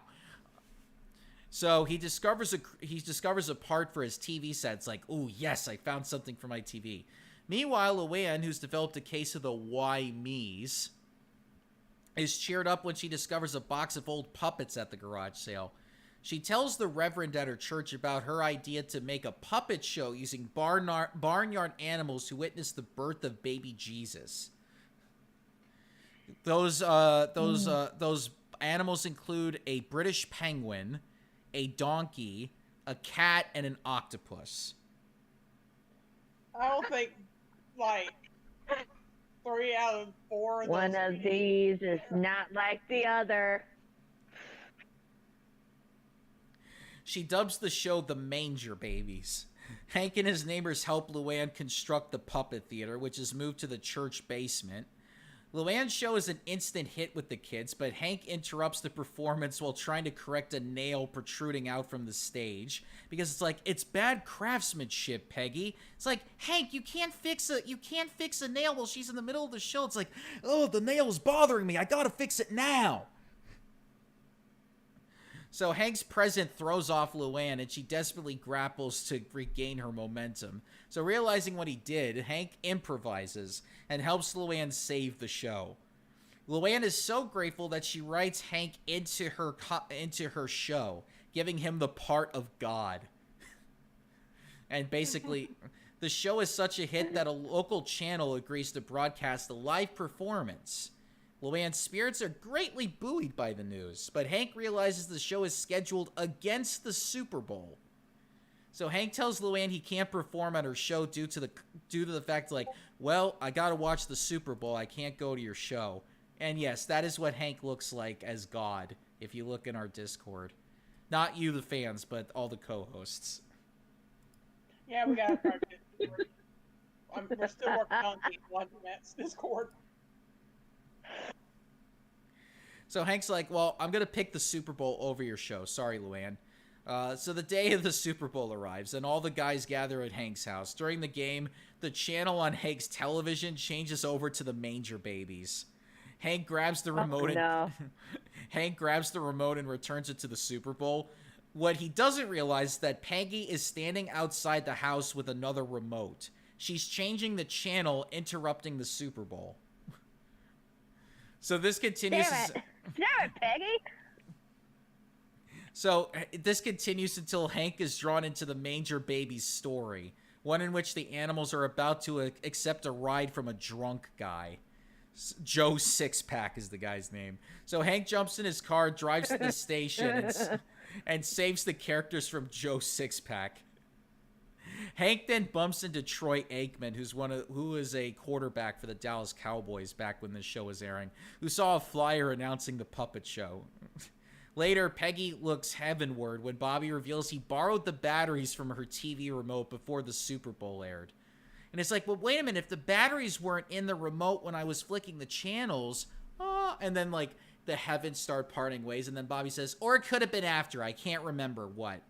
So he discovers a part for his TV set. It's like, ooh, yes, I found something for my TV. Meanwhile, Luann, who's developed a case of the why me's, is cheered up when she discovers a box of old puppets at the garage sale. She tells the reverend at her church about her idea to make a puppet show using barnyard animals who witnessed the birth of baby Jesus. Those animals include a British penguin, a donkey, a cat, and an octopus. I don't think, like, 3 out of 4 of those. One of these is not like the other. She dubs the show the Manger Babies. Hank and his neighbors help Luann construct the puppet theater, which is moved to the church basement. Luann's show is an instant hit with the kids, but Hank interrupts the performance while trying to correct a nail protruding out from the stage, because it's like, it's bad craftsmanship, Peggy. It's like, Hank, you can't fix a nail while she's in the middle of the show. It's like, oh, the nail is bothering me. I gotta fix it now. So Hank's present throws off Luann, and she desperately grapples to regain her momentum. So realizing what he did, Hank improvises and helps Luann save the show. Luann is so grateful that she writes Hank into her show, giving him the part of God. And basically, the show is such a hit that a local channel agrees to broadcast a live performance. Luann's spirits are greatly buoyed by the news, but Hank realizes the show is scheduled against the Super Bowl. So Hank tells Luann he can't perform at her show due to the fact, like, well, I gotta watch the Super Bowl, I can't go to your show. And yes, that is what Hank looks like as God, if you look in our Discord. Not you, the fans, but all the co-hosts. Yeah, we got our Discord. We're still working on the Laundromat's Discord. So Hank's like, well, I'm going to pick the Super Bowl over your show. Sorry, Luann. So the day of the Super Bowl arrives, and all the guys gather at Hank's house. During the game, the channel on Hank's television changes over to the Manger Babies. Hank grabs the remote. Hank grabs the remote and returns it to the Super Bowl. What he doesn't realize is that Peggy is standing outside the house with another remote. She's changing the channel, interrupting the Super Bowl. So this continues. Damn it, Peggy. So this continues until Hank is drawn into the Manger Babies story, one in which the animals are about to accept a ride from a drunk guy. Joe Sixpack is the guy's name. So Hank jumps in his car, drives to the station, and saves the characters from Joe Sixpack. Hank then bumps into Troy Aikman, who is a quarterback for the Dallas Cowboys back when this show was airing, who saw a flyer announcing the puppet show. Later, Peggy looks heavenward when Bobby reveals he borrowed the batteries from her TV remote before the Super Bowl aired. And it's like, well, wait a minute, if the batteries weren't in the remote when I was flicking the channels, and then like the heavens start parting ways, and then Bobby says, or it could have been after, I can't remember what.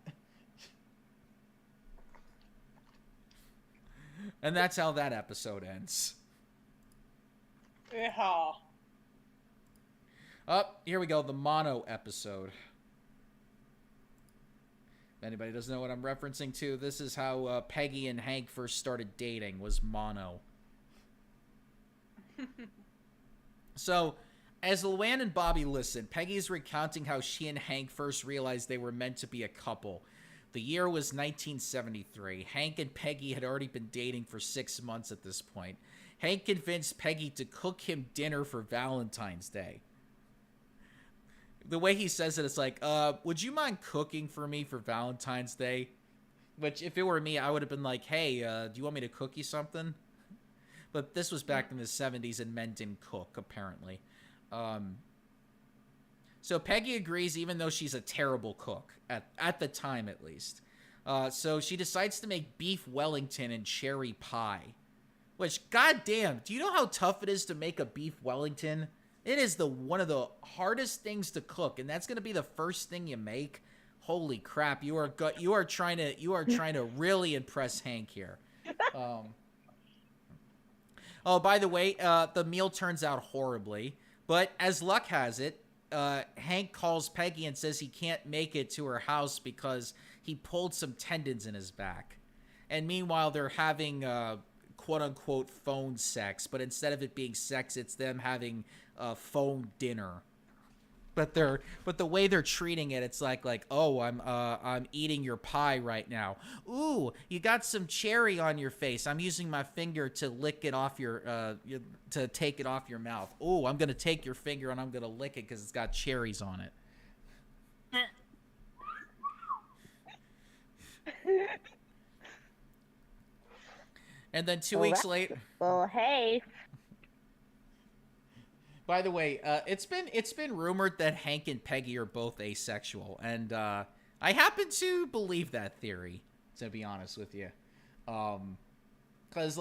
And that's how that episode ends. Yeah. Oh, here we go, the Mono episode. If anybody doesn't know what I'm referencing to, this is how Peggy and Hank first started dating, was Mono. So, as Luann and Bobby listen, Peggy's recounting how she and Hank first realized they were meant to be a couple. The year was 1973. Hank and Peggy had already been dating for 6 months at this point. Hank convinced Peggy to cook him dinner for Valentine's Day. The way he says it, it's like, would you mind cooking for me for Valentine's Day? Which, if it were me, I would have been like, hey, do you want me to cook you something? But this was back in the 70s, and men didn't cook, apparently. So Peggy agrees, even though she's a terrible cook, at the time at least. So she decides to make beef Wellington and cherry pie. Which, goddamn, do you know how tough it is to make a beef Wellington? It is one of the hardest things to cook, and that's going to be the first thing you make. Holy crap! You are trying to really impress Hank here. Oh, by the way, the meal turns out horribly, but as luck has it, Hank calls Peggy and says he can't make it to her house because he pulled some tendons in his back. And meanwhile, they're having quote-unquote phone sex, but instead of it being sex, it's them having phone dinner. But the way they're treating it, it's like oh, I'm eating your pie right now. Ooh, you got some cherry on your face. I'm using my finger to lick it off to take it off your mouth. Ooh, I'm gonna take your finger and I'm gonna lick it because it's got cherries on it. And then 2 weeks later. Well, hey. By the way, it's been rumored that Hank and Peggy are both asexual, and I happen to believe that theory, to be honest with you. Because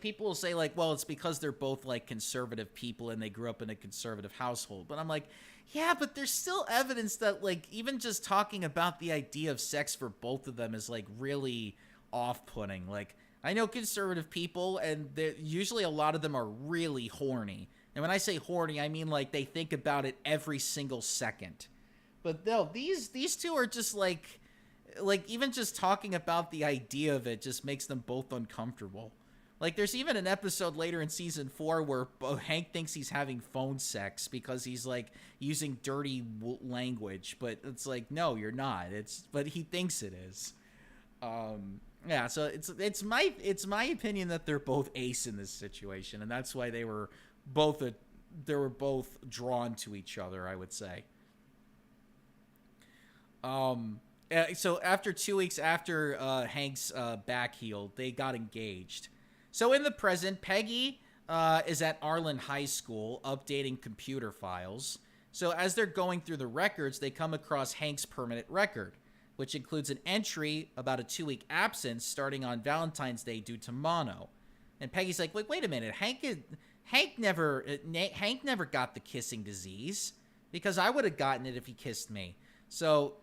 people will say well, it's because they're both like conservative people and they grew up in a conservative household. But I'm like, yeah, but there's still evidence that even just talking about the idea of sex for both of them is really off-putting. I know conservative people, and usually a lot of them are really horny. And when I say horny, I mean they think about it every single second. But no, these two are just even just talking about the idea of it just makes them both uncomfortable. There's even an episode later in season 4 where Hank thinks he's having phone sex because he's using dirty language, but it's no, you're not. But he thinks it is. Yeah, so it's my opinion that they're both ace in this situation, and that's why they were both drawn to each other, I would say. So after 2 weeks after Hank's back healed, they got engaged. So in the present, Peggy is at Arlen High School updating computer files. So as they're going through the records, they come across Hank's permanent record, which includes an entry about a 2-week absence starting on Valentine's Day due to mono. And Peggy's like, wait a minute, Hank never got the kissing disease, because I would have gotten it if he kissed me. So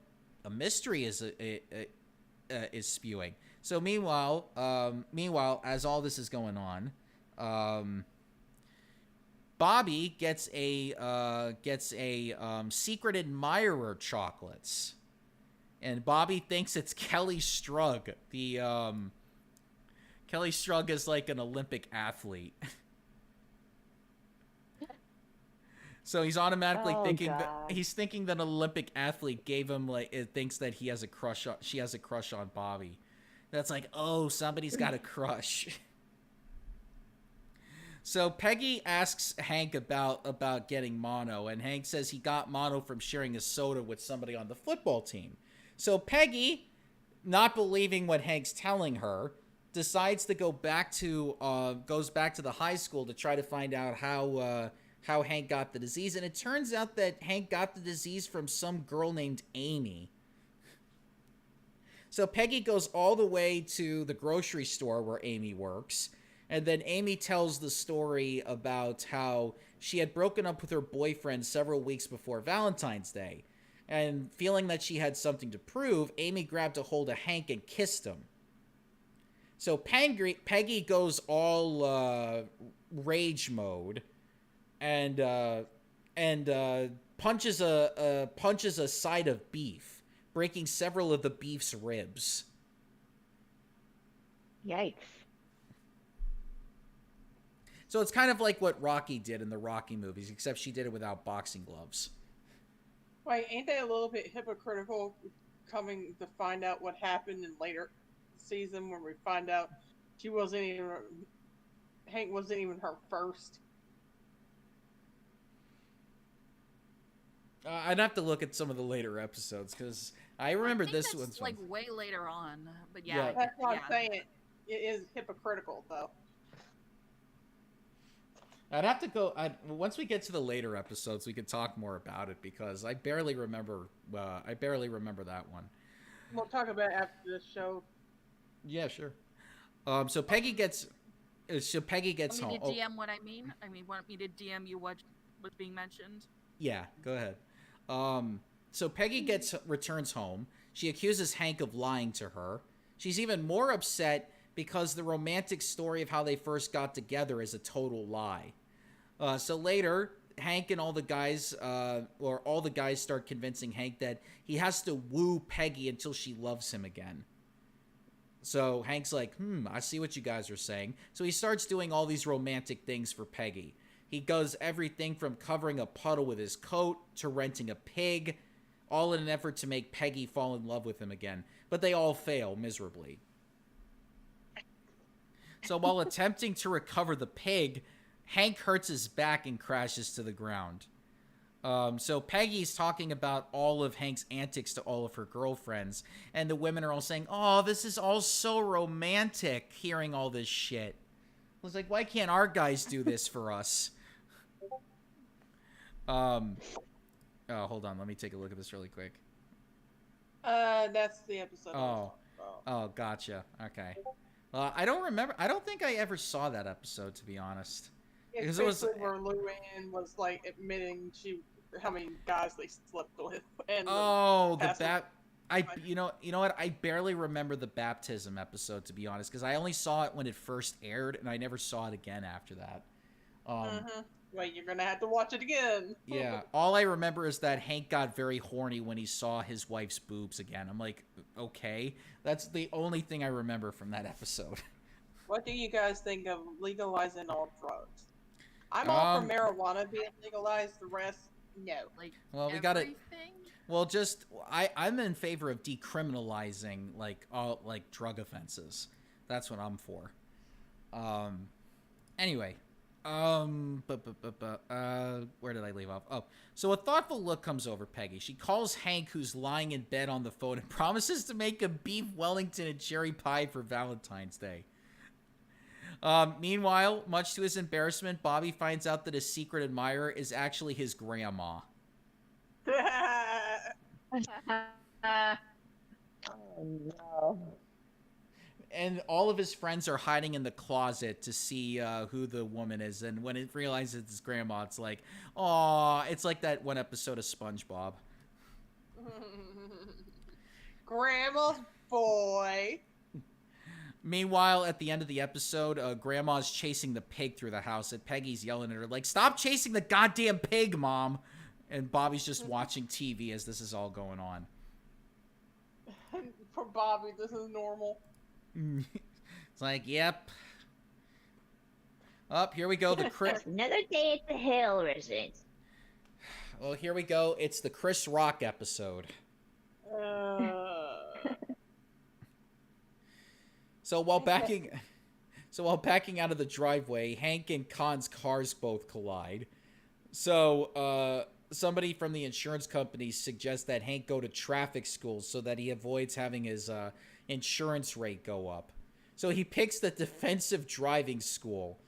a mystery is spewing. So meanwhile, as all this is going on, Bobby gets a secret admirer chocolates, and Bobby thinks it's Kelly Strug. Kelly Strug is an Olympic athlete. So he's automatically thinking that an Olympic athlete gave him thinks that she has a crush on Bobby. That's oh, somebody's got a crush. So Peggy asks Hank about getting mono, and Hank says he got mono from sharing a soda with somebody on the football team. So Peggy not believing what Hank's telling her, decides to goes back to the high school to try to find out how Hank got the disease. And it turns out that Hank got the disease from some girl named Amy. So Peggy goes all the way to the grocery store where Amy works. And then Amy tells the story about how she had broken up with her boyfriend several weeks before Valentine's Day. And feeling that she had something to prove, Amy grabbed a hold of Hank and kissed him. So Peggy goes all rage mode and punches a side of beef, breaking several of the beef's ribs. Yikes. So it's kind of like what Rocky did in the Rocky movies, except she did it without boxing gloves. Wait, ain't they a little bit hypocritical coming to find out what happened in later season when we find out Hank wasn't even her first? I'd have to look at some of the later episodes because I remember this one's like way later on. But yeah, Yeah. That's what I'm saying. It is hypocritical, though. I'd have to go. Once we get to the later episodes, we could talk more about it because I barely remember. I barely remember that one. We'll talk about it after this show. Yeah, sure. So Peggy gets. Peggy gets Want me home. to DM what I mean? Want me to DM you what was being mentioned? Yeah, go ahead. So Peggy returns home. She accuses Hank of lying to her. She's even more upset because the romantic story of how they first got together is a total lie. So later, Hank and all the guys start convincing Hank that he has to woo Peggy until she loves him again. So Hank's like, I see what you guys are saying. So he starts doing all these romantic things for Peggy. He does everything from covering a puddle with his coat to renting a pig, all in an effort to make Peggy fall in love with him again. But they all fail miserably. So while attempting to recover the pig, Hank hurts his back and crashes to the ground. So Peggy's talking about all of Hank's antics to all of her girlfriends, and the women are all saying, "Oh, this is all so romantic," hearing all this shit. I was like, why can't our guys do this for us? Oh, hold on. Let me take a look at this really quick. That's the episode. Oh, gotcha. Okay. I don't remember. I don't think I ever saw that episode, to be honest. It's basically where Luann was like admitting how many guys they slept with. And you know what? I barely remember the baptism episode, to be honest, because I only saw it when it first aired, and I never saw it again after that. Well, you're gonna have to watch it again. Yeah, all I remember is that Hank got very horny when he saw his wife's boobs again. I'm like, okay, that's the only thing I remember from that episode. What do you guys think of legalizing all drugs? I'm all for marijuana being legalized. The rest, no. Well, we gotta. Well, I'm in favor of decriminalizing all drug offenses. That's what I'm for. Anyway. Where did I leave off? Oh, so a thoughtful look comes over Peggy. She calls Hank, who's lying in bed, on the phone and promises to make a beef Wellington and cherry pie for Valentine's Day. Meanwhile, much to his embarrassment, Bobby finds out that his secret admirer is actually his grandma. Oh no. And all of his friends are hiding in the closet to see who the woman is. And when it realizes it's grandma, it's like, aw, it's like that one episode of SpongeBob. Grandma's boy. Meanwhile, at the end of the episode, grandma's chasing the pig through the house, and Peggy's yelling at her, like, "Stop chasing the goddamn pig, Mom!" And Bobby's just watching TV as this is all going on. For Bobby, this is normal. It's like, yep. Up, here we go. Another day at the Hill residence. Well, here we go. It's the Chris Rock episode. So while backing out of the driveway, Hank and Khan's cars both collide. So somebody from the insurance company suggests that Hank go to traffic school so that he avoids having his insurance rate go up. So he picks the defensive driving school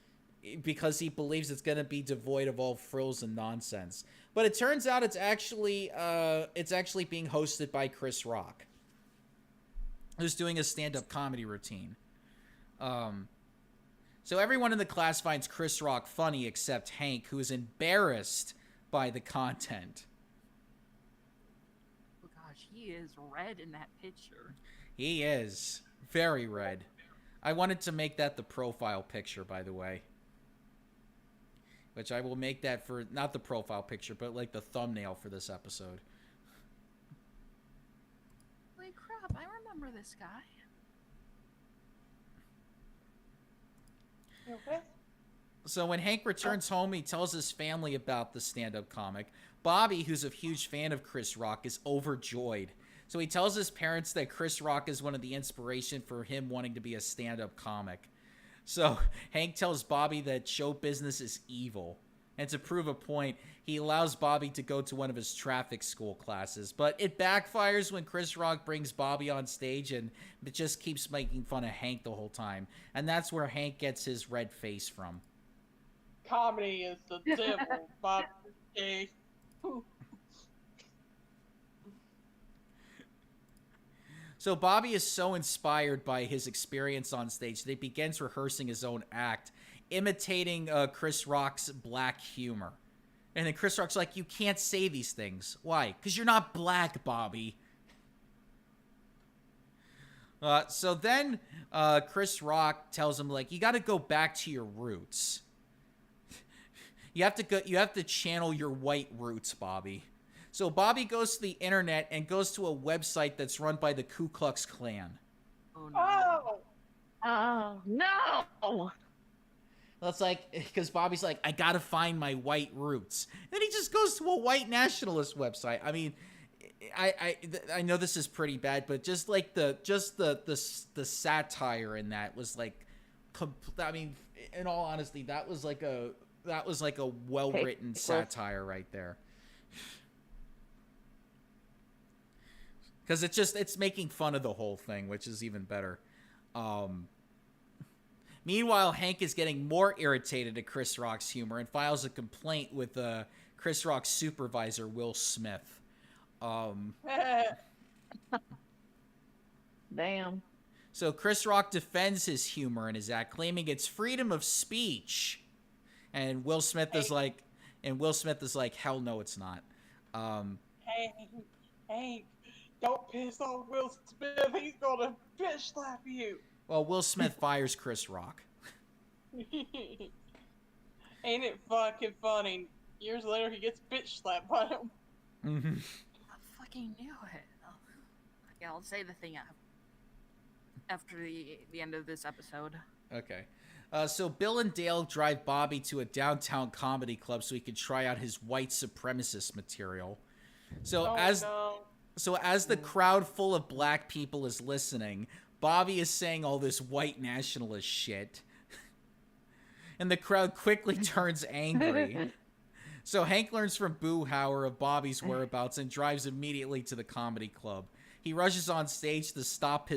because he believes it's going to be devoid of all frills and nonsense. But it turns out it's actually being hosted by Chris Rock, who's doing a stand-up comedy routine. So everyone in the class finds Chris Rock funny except Hank, who is embarrassed by the content. Oh gosh, he is red in that picture. He is very red. I wanted to make that the profile picture, by the way. Which I will make that for, not the profile picture, but like the thumbnail for this episode. Holy crap, I remember this guy. Okay. So when Hank returns home, he tells his family about the stand-up comic. Bobby, who's a huge fan of Chris Rock, is overjoyed. So he tells his parents that Chris Rock is one of the inspiration for him wanting to be a stand-up comic. So Hank tells Bobby that show business is evil. And to prove a point, he allows Bobby to go to one of his traffic school classes. But it backfires when Chris Rock brings Bobby on stage and it just keeps making fun of Hank the whole time. And that's where Hank gets his red face from. Comedy is the devil, Bobby. So Bobby is so inspired by his experience on stage that he begins rehearsing his own act, imitating Chris Rock's black humor. And then Chris Rock's like, you can't say these things. Why? Because you're not black, Bobby. So then Chris Rock tells him, like, you got to go back to your roots. You have to channel your white roots, Bobby. So Bobby goes to the internet and goes to a website that's run by the Ku Klux Klan. Oh no. Oh! Oh no! That's like, because Bobby's like, I gotta find my white roots. Then he just goes to a white nationalist website. I mean, I know this is pretty bad, but just like the satire in that was like, I mean, in all honesty, that was like a well written satire right there. Because it's making fun of the whole thing, which is even better. Meanwhile, Hank is getting more irritated at Chris Rock's humor and files a complaint with Chris Rock's supervisor, Will Smith. Damn. So Chris Rock defends his humor in his act, claiming it's freedom of speech. And Will Smith is like, hell no, it's not. Hey, don't piss off Will Smith. He's gonna bitch slap you. Well, Will Smith fires Chris Rock. Ain't it fucking funny? Years later, he gets bitch slapped by him. Mm-hmm. I fucking knew it. Yeah, I'll say the thing after the end of this episode. Okay. So Bill and Dale drive Bobby to a downtown comedy club so he can try out his white supremacist material. So as the crowd full of black people is listening, Bobby is saying all this white nationalist shit. And the crowd quickly turns angry. So Hank learns from Boo Hauer of Bobby's whereabouts and drives immediately to the comedy club. He rushes on stage to stop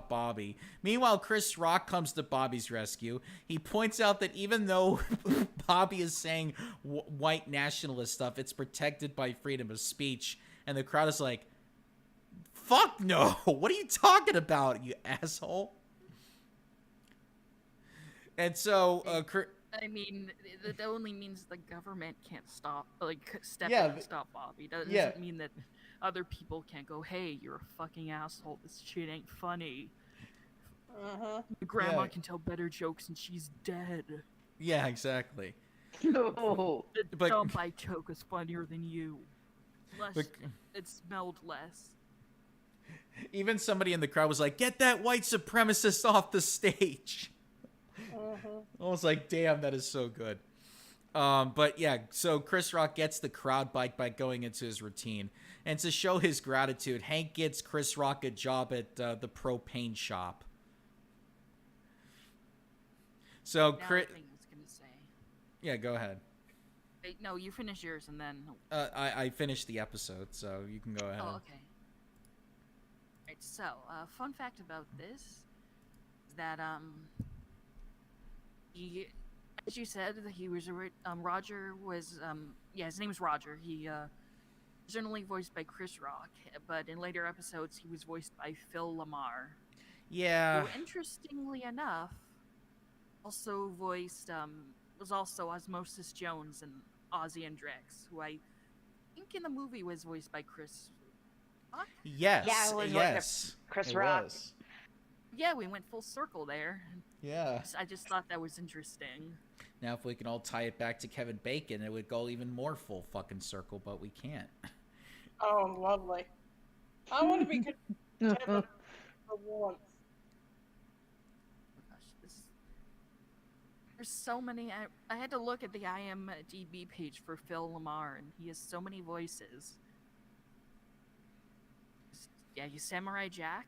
Bobby. Meanwhile, Chris Rock comes to Bobby's rescue. He points out that even though Bobby is saying white nationalist stuff, it's protected by freedom of speech. And the crowd is like, fuck no! What are you talking about, you asshole? And so, I mean, that only means the government can't step in and stop Bobby. That doesn't mean that other people can't go, hey, you're a fucking asshole. This shit ain't funny. Grandma can tell better jokes and she's dead. Yeah, exactly. No. The dump I choke is funnier than you. It smelled less. Even somebody in the crowd was like, get that white supremacist off the stage. I was like, damn, that is so good. But yeah, so Chris Rock gets the crowd bike by going into his routine. And to show his gratitude, Hank gets Chris Rock a job at the propane shop. So Chris, I was gonna say. Yeah, go ahead. No, you finish yours and then. I finished the episode, so you can go ahead. Oh, okay. Right, so, fun fact about this is that, he, as you said, he was, Roger was, yeah, his name was Roger. He, originally voiced by Chris Rock, but in later episodes, he was voiced by Phil Lamar. Yeah. Who, interestingly enough, also voiced, was also Osmosis Jones and Ozzy and Drax, who I think in the movie was voiced by Chris Rock. Yes. Yeah, it was yes. Chris it Rock. Was. Yeah, we went full circle there. Yeah. I just thought that was interesting. Now, if we can all tie it back to Kevin Bacon, it would go even more full fucking circle, but we can't. Oh, lovely. I want to be Kevin for once. Gosh, there's so many. I had to look at the IMDb page for Phil Lamar, and he has so many voices. Yeah, he's Samurai Jack.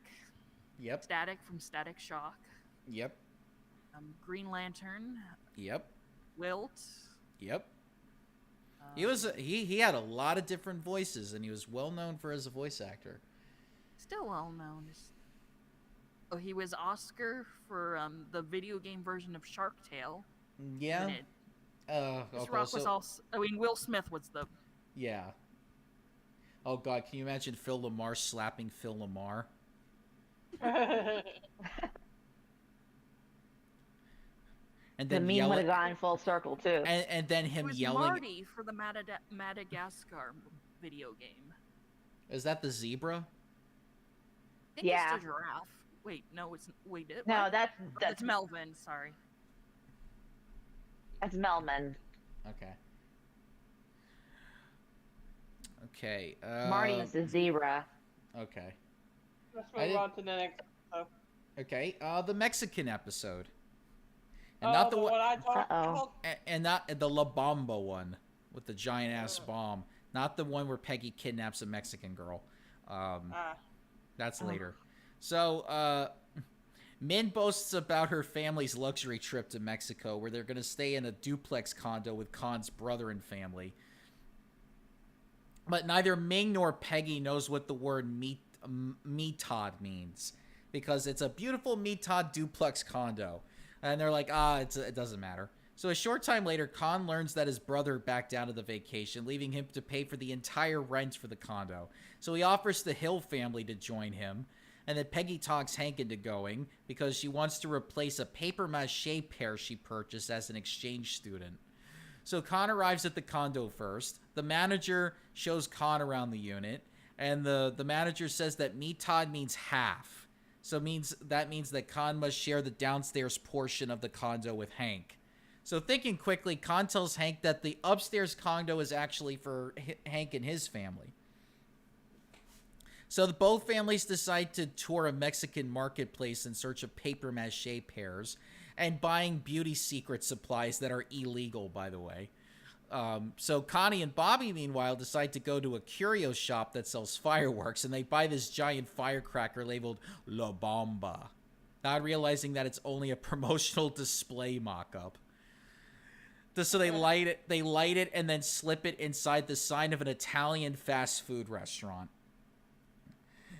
Yep. Static from Static Shock. Yep. Green Lantern. Yep. Wilt. Yep. He had a lot of different voices, and he was well known for as a voice actor. Still well known. Oh, he was Oscar for the video game version of Shark Tale. Yeah. Chris Rock was also. I mean, Will Smith was the. Yeah. Oh God, can you imagine Phil Lamar slapping Phil Lamar? And then the meme would have gone full circle too. And then him It was yelling. Marty for the Madagascar video game. Is that the zebra? I think it's the giraffe. Wait, no, it's no, what? that's Melvin. Sorry. That's Melman. Okay. Okay. Marty is the zebra. Okay. Let's move on to the next episode. Okay. The Mexican episode. And not the one I talked about. And not the La Bamba one with the giant ass bomb. Not the one where Peggy kidnaps a Mexican girl. That's later. So, Min boasts about her family's luxury trip to Mexico, where they're going to stay in a duplex condo with Khan's brother and family. But neither Ming nor Peggy knows what the word metod means, because it's a beautiful metod duplex condo. And they're like, it doesn't matter. So a short time later, Khan learns that his brother backed out of the vacation, leaving him to pay for the entire rent for the condo. So he offers the Hill family to join him, and then Peggy talks Hank into going because she wants to replace a papier-mâché pair she purchased as an exchange student. So Khan arrives at the condo first. The manager shows Khan around the unit, and the manager says that metod means half. So that means that Khan must share the downstairs portion of the condo with Hank. So thinking quickly, Khan tells Hank that the upstairs condo is actually for Hank and his family. So both families decide to tour a Mexican marketplace in search of papier-mâché pairs and buying beauty secret supplies that are illegal, by the way. So Connie and Bobby, meanwhile, decide to go to a curio shop that sells fireworks, and they buy this giant firecracker labeled La Bomba, not realizing that it's only a promotional display mock-up. So they light it, and then slip it inside the sign of an Italian fast food restaurant.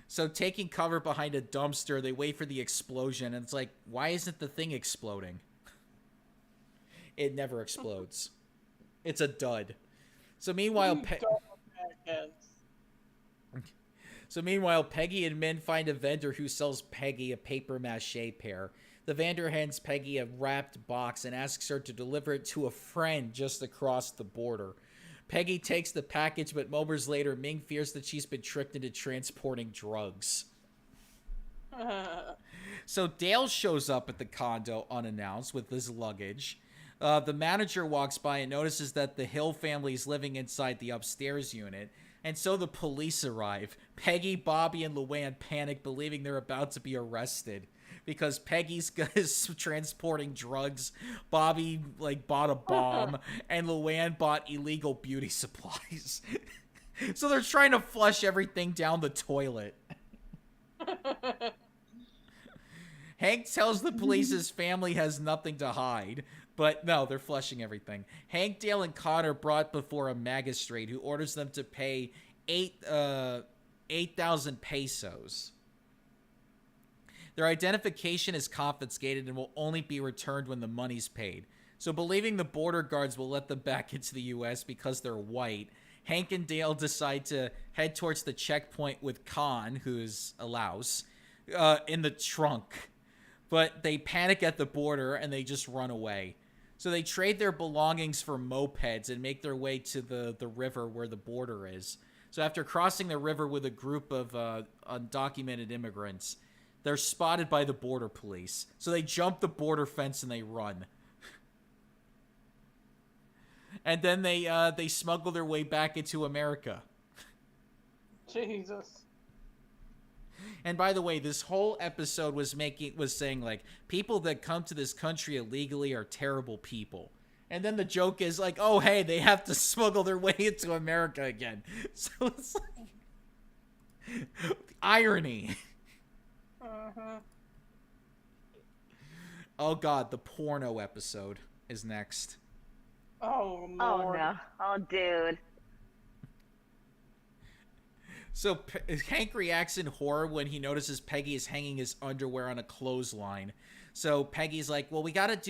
So taking cover behind a dumpster, they wait for the explosion, and it's like, why isn't the thing exploding? It never explodes. It's a dud. So meanwhile, Peggy and Min find a vendor who sells Peggy a papier-mâché pair. The vendor hands Peggy a wrapped box and asks her to deliver it to a friend just across the border. Peggy takes the package, but moments later, Ming fears that she's been tricked into transporting drugs. So Dale shows up at the condo unannounced with his luggage. The manager walks by and notices that the Hill family is living inside the upstairs unit, and so the police arrive. Peggy, Bobby, and Luann panic, believing they're about to be arrested because Peggy's is transporting drugs, Bobby bought a bomb, and Luann bought illegal beauty supplies. So they're trying to flush everything down the toilet. Hank tells the police his family has nothing to hide. But no, they're flushing everything. Hank, Dale, and Connor brought before a magistrate who orders them to pay 8,000 pesos. Their identification is confiscated and will only be returned when the money's paid. So believing the border guards will let them back into the U.S. because they're white, Hank and Dale decide to head towards the checkpoint with Khan, who's a louse, in the trunk. But they panic at the border and they just run away. So they trade their belongings for mopeds and make their way to the river where the border is. So after crossing the river with a group of undocumented immigrants, they're spotted by the border police. So they jump the border fence and they run. And then they smuggle their way back into America. Jesus. And by the way, this whole episode was saying like people that come to this country illegally are terrible people. And then the joke is like, oh hey, they have to smuggle their way into America again. So it's like irony. Uh-huh. Oh god, the porno episode is next. Oh, Lord. Oh no. Oh dude. So Hank reacts in horror when he notices Peggy is hanging his underwear on a clothesline. So Peggy's like, well, we have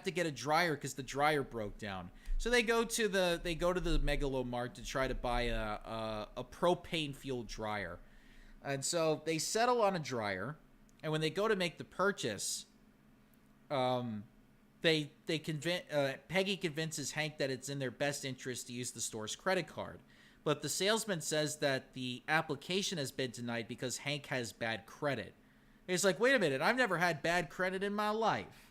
to get a dryer because the dryer broke down. So they go to the Megalo Mart to try to buy a propane fueled dryer. And so they settle on a dryer, and when they go to make the purchase, Peggy convinces Hank that it's in their best interest to use the store's credit card. But the salesman says that the application has been denied because Hank has bad credit. He's like, wait a minute, I've never had bad credit in my life.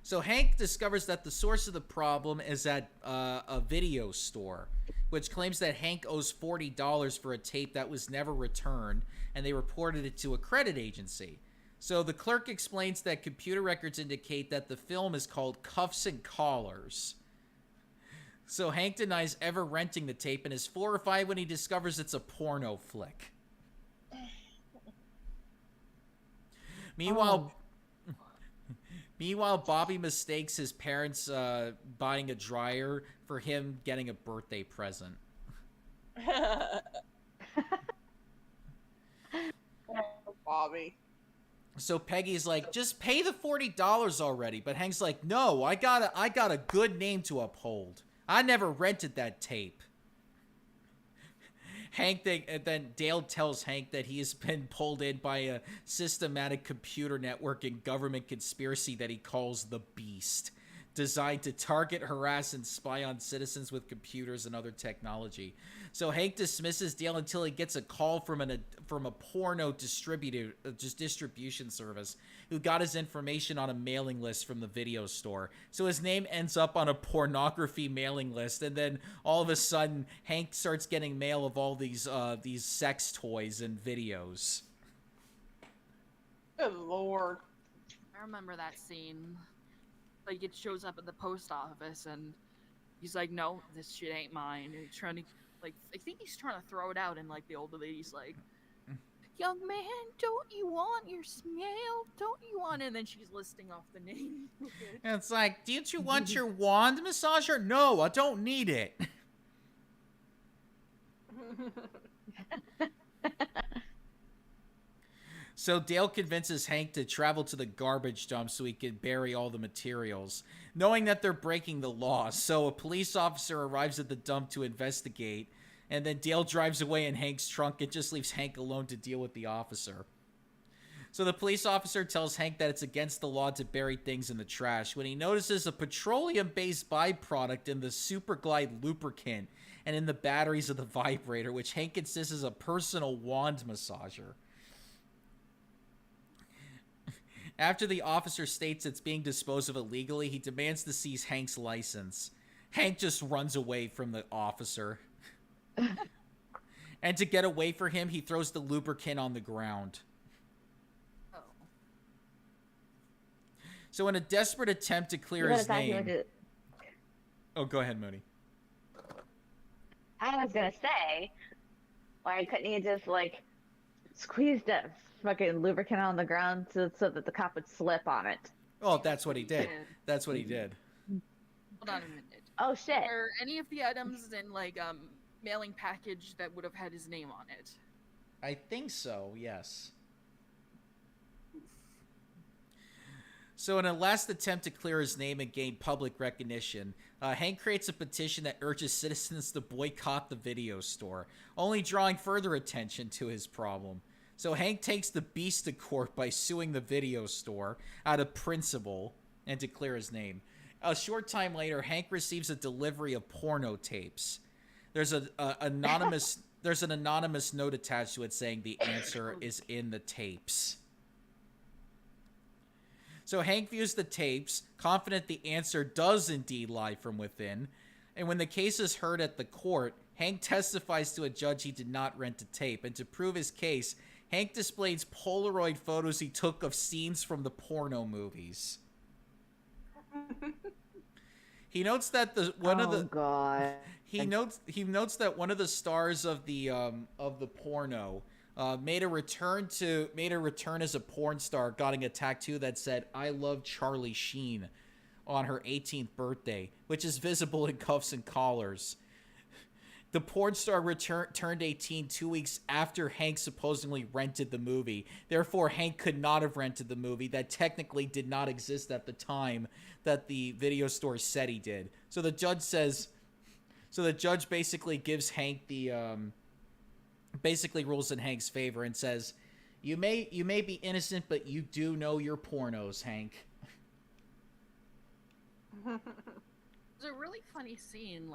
So Hank discovers that the source of the problem is at a video store, which claims that Hank owes $40 for a tape that was never returned, and they reported it to a credit agency. So the clerk explains that computer records indicate that the film is called Cuffs and Collars. So Hank denies ever renting the tape and is horrified when he discovers it's a porno flick. Meanwhile, Bobby mistakes his parents buying a dryer for him getting a birthday present. Bobby. So Peggy's like, just pay the $40 already. But Hank's like, no, I got a good name to uphold. I never rented that tape. Then Dale tells Hank that he has been pulled in by a systematic computer network and government conspiracy that he calls the Beast, designed to target, harass, and spy on citizens with computers and other technology. So Hank dismisses Dale until he gets a call from a porno distribution service who got his information on a mailing list from the video store. So his name ends up on a pornography mailing list, and then all of a sudden Hank starts getting mail of all these sex toys and videos. Good Lord. I remember that scene. Like, it shows up at the post office, and he's like, no, this shit ain't mine. And he's trying to, like, I think he's trying to throw it out, and, like, the older lady's like, young man, don't you want your mail? Don't you want it? And then she's listing off the name. And it's like, don't you want your wand massager? No, I don't need it. So Dale convinces Hank to travel to the garbage dump so he can bury all the materials, knowing that they're breaking the law. So a police officer arrives at the dump to investigate, and then Dale drives away in Hank's trunk and just leaves Hank alone to deal with the officer. So the police officer tells Hank that it's against the law to bury things in the trash when he notices a petroleum-based byproduct in the Superglide lubricant and in the batteries of the vibrator, which Hank insists is a personal wand massager. After the officer states it's being disposed of illegally, he demands to seize Hank's license. Hank just runs away from the officer. And to get away from him, he throws the lubricant on the ground. Oh. So in a desperate attempt to clear his name... Oh, go ahead, Mooney. I was gonna say, why couldn't he just, like, squeeze that fucking lubricant on the ground so that the cop would slip on it? Oh, that's what he did. That's what he did. Hold on a minute. Oh, shit. Were any of the items in, like, mailing package that would have had his name on it? I think so, yes. So in a last attempt to clear his name and gain public recognition, Hank creates a petition that urges citizens to boycott the video store, only drawing further attention to his problem. So Hank takes the beast to court by suing the video store out of principle and to clear his name. A short time later, Hank receives a delivery of porno tapes. There's an anonymous note attached to it saying the answer is in the tapes. So Hank views the tapes, confident the answer does indeed lie from within. And when the case is heard at the court, Hank testifies to a judge he did not rent a tape. And to prove his case, Hank displays Polaroid photos he took of scenes from the porno movies. He notes that he notes that one of the stars of the porno made a return as a porn star, getting a tattoo that said "I love Charlie Sheen" on her 18th birthday, which is visible in cuffs and collars. The porn star turned 18 2 weeks after Hank supposedly rented the movie. Therefore, Hank could not have rented the movie that technically did not exist at the time that the video store said he did. So the judge basically gives Hank basically rules in Hank's favor and says, you may be innocent, but you do know your pornos, Hank. It's a really funny scene,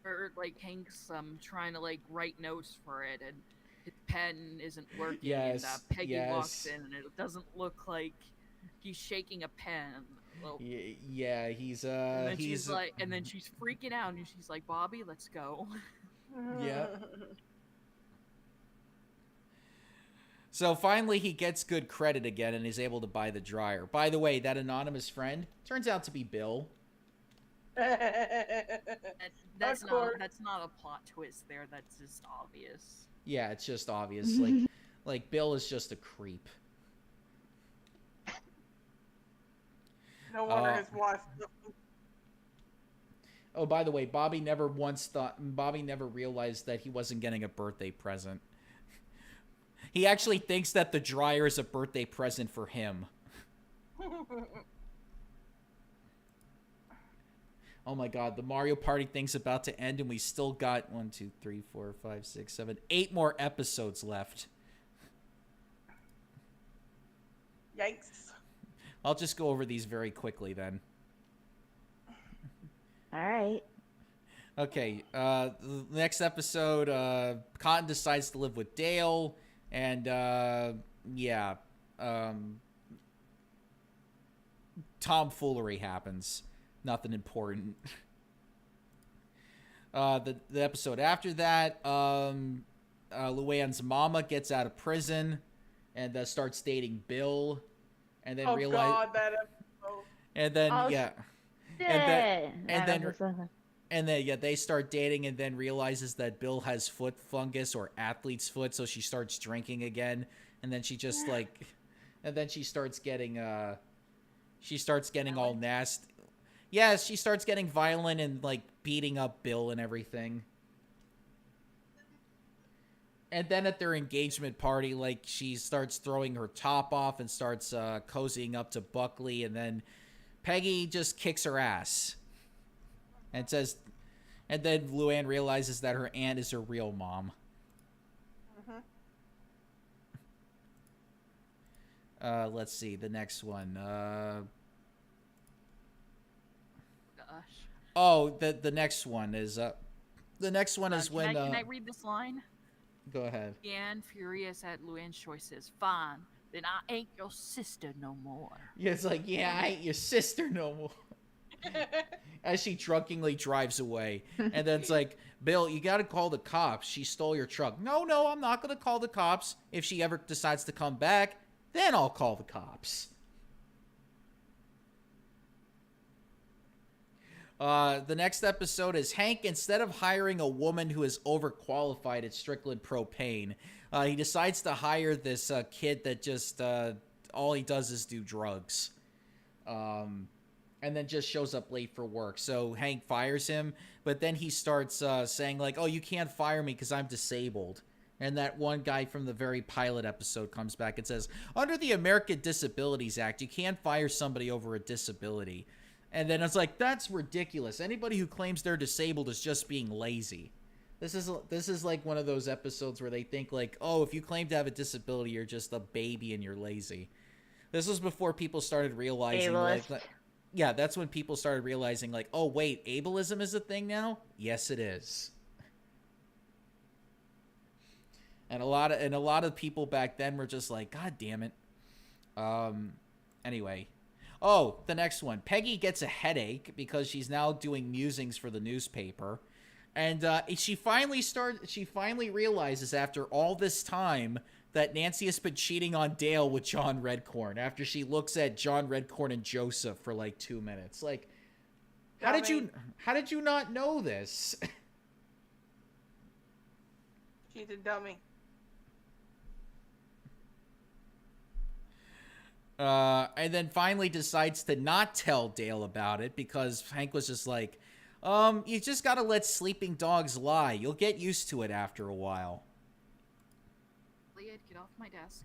or Hank's trying to write notes for it, and his pen isn't working. Yes, and Peggy yes. walks in, and it doesn't look like he's shaking a pen. Well, yeah, he's and then she's freaking out, and she's like, "Bobby, let's go." Yeah. So finally, he gets good credit again, and is able to buy the dryer. By the way, that anonymous friend turns out to be Bill. That's not a plot twist there. That's just obvious. Yeah, it's just obvious. Like Bill is just a creep. No wonder his wife. Oh, by the way, Bobby never realized that he wasn't getting a birthday present. He actually thinks that the dryer is a birthday present for him. Oh my god, the Mario Party thing's about to end, and we still got 8 more episodes left. Yikes. I'll just go over these very quickly then. Alright. Okay, the next episode, Cotton decides to live with Dale, and, tomfoolery happens. Nothing important. The episode after that, Luann's mama gets out of prison and starts dating Bill, and then God, that episode. And then and then they start dating, and then realizes that Bill has foot fungus or athlete's foot, so she starts drinking again, and then she just she starts getting all nasty. Yeah, she starts getting violent and beating up Bill and everything. And then at their engagement party, she starts throwing her top off and starts cozying up to Buckley, and then Peggy just kicks her ass. And then Luann realizes that her aunt is her real mom. Let's see, the next one. Oh, the next one is when can I read this line? Go ahead. Leanne, furious at Luann's choice, says, "Fine, then I ain't your sister no more." Yeah, it's I ain't your sister no more. As she drunkenly drives away, and then it's Bill, you gotta call the cops. She stole your truck. No, I'm not gonna call the cops. If she ever decides to come back, then I'll call the cops. The next episode is Hank, instead of hiring a woman who is overqualified at Strickland Propane, he decides to hire this kid that just all he does is do drugs. And then just shows up late for work. So Hank fires him, but then he starts saying oh, you can't fire me because I'm disabled. And that one guy from the very pilot episode comes back and says, under the American Disabilities Act, you can't fire somebody over a disability. And then it's like, that's ridiculous. Anybody who claims they're disabled is just being lazy. This is like one of those episodes where they think like, oh, if you claim to have a disability, you're just a baby and you're lazy. This was before people started realizing like, yeah, that's when people started realizing like, oh wait, ableism is a thing now? Yes, it is. And a lot of people back then were just like, God damn it. Anyway. Oh, the next one. Peggy gets a headache because she's now doing musings for the newspaper. And she finally realizes after all this time that Nancy has been cheating on Dale with John Redcorn after she looks at John Redcorn and Joseph for like 2 minutes. Like, how did you not know this? She's a dummy. And then finally decides to not tell Dale about it because Hank was just like, you just gotta let sleeping dogs lie. You'll get used to it after a while. Leah, get off my desk.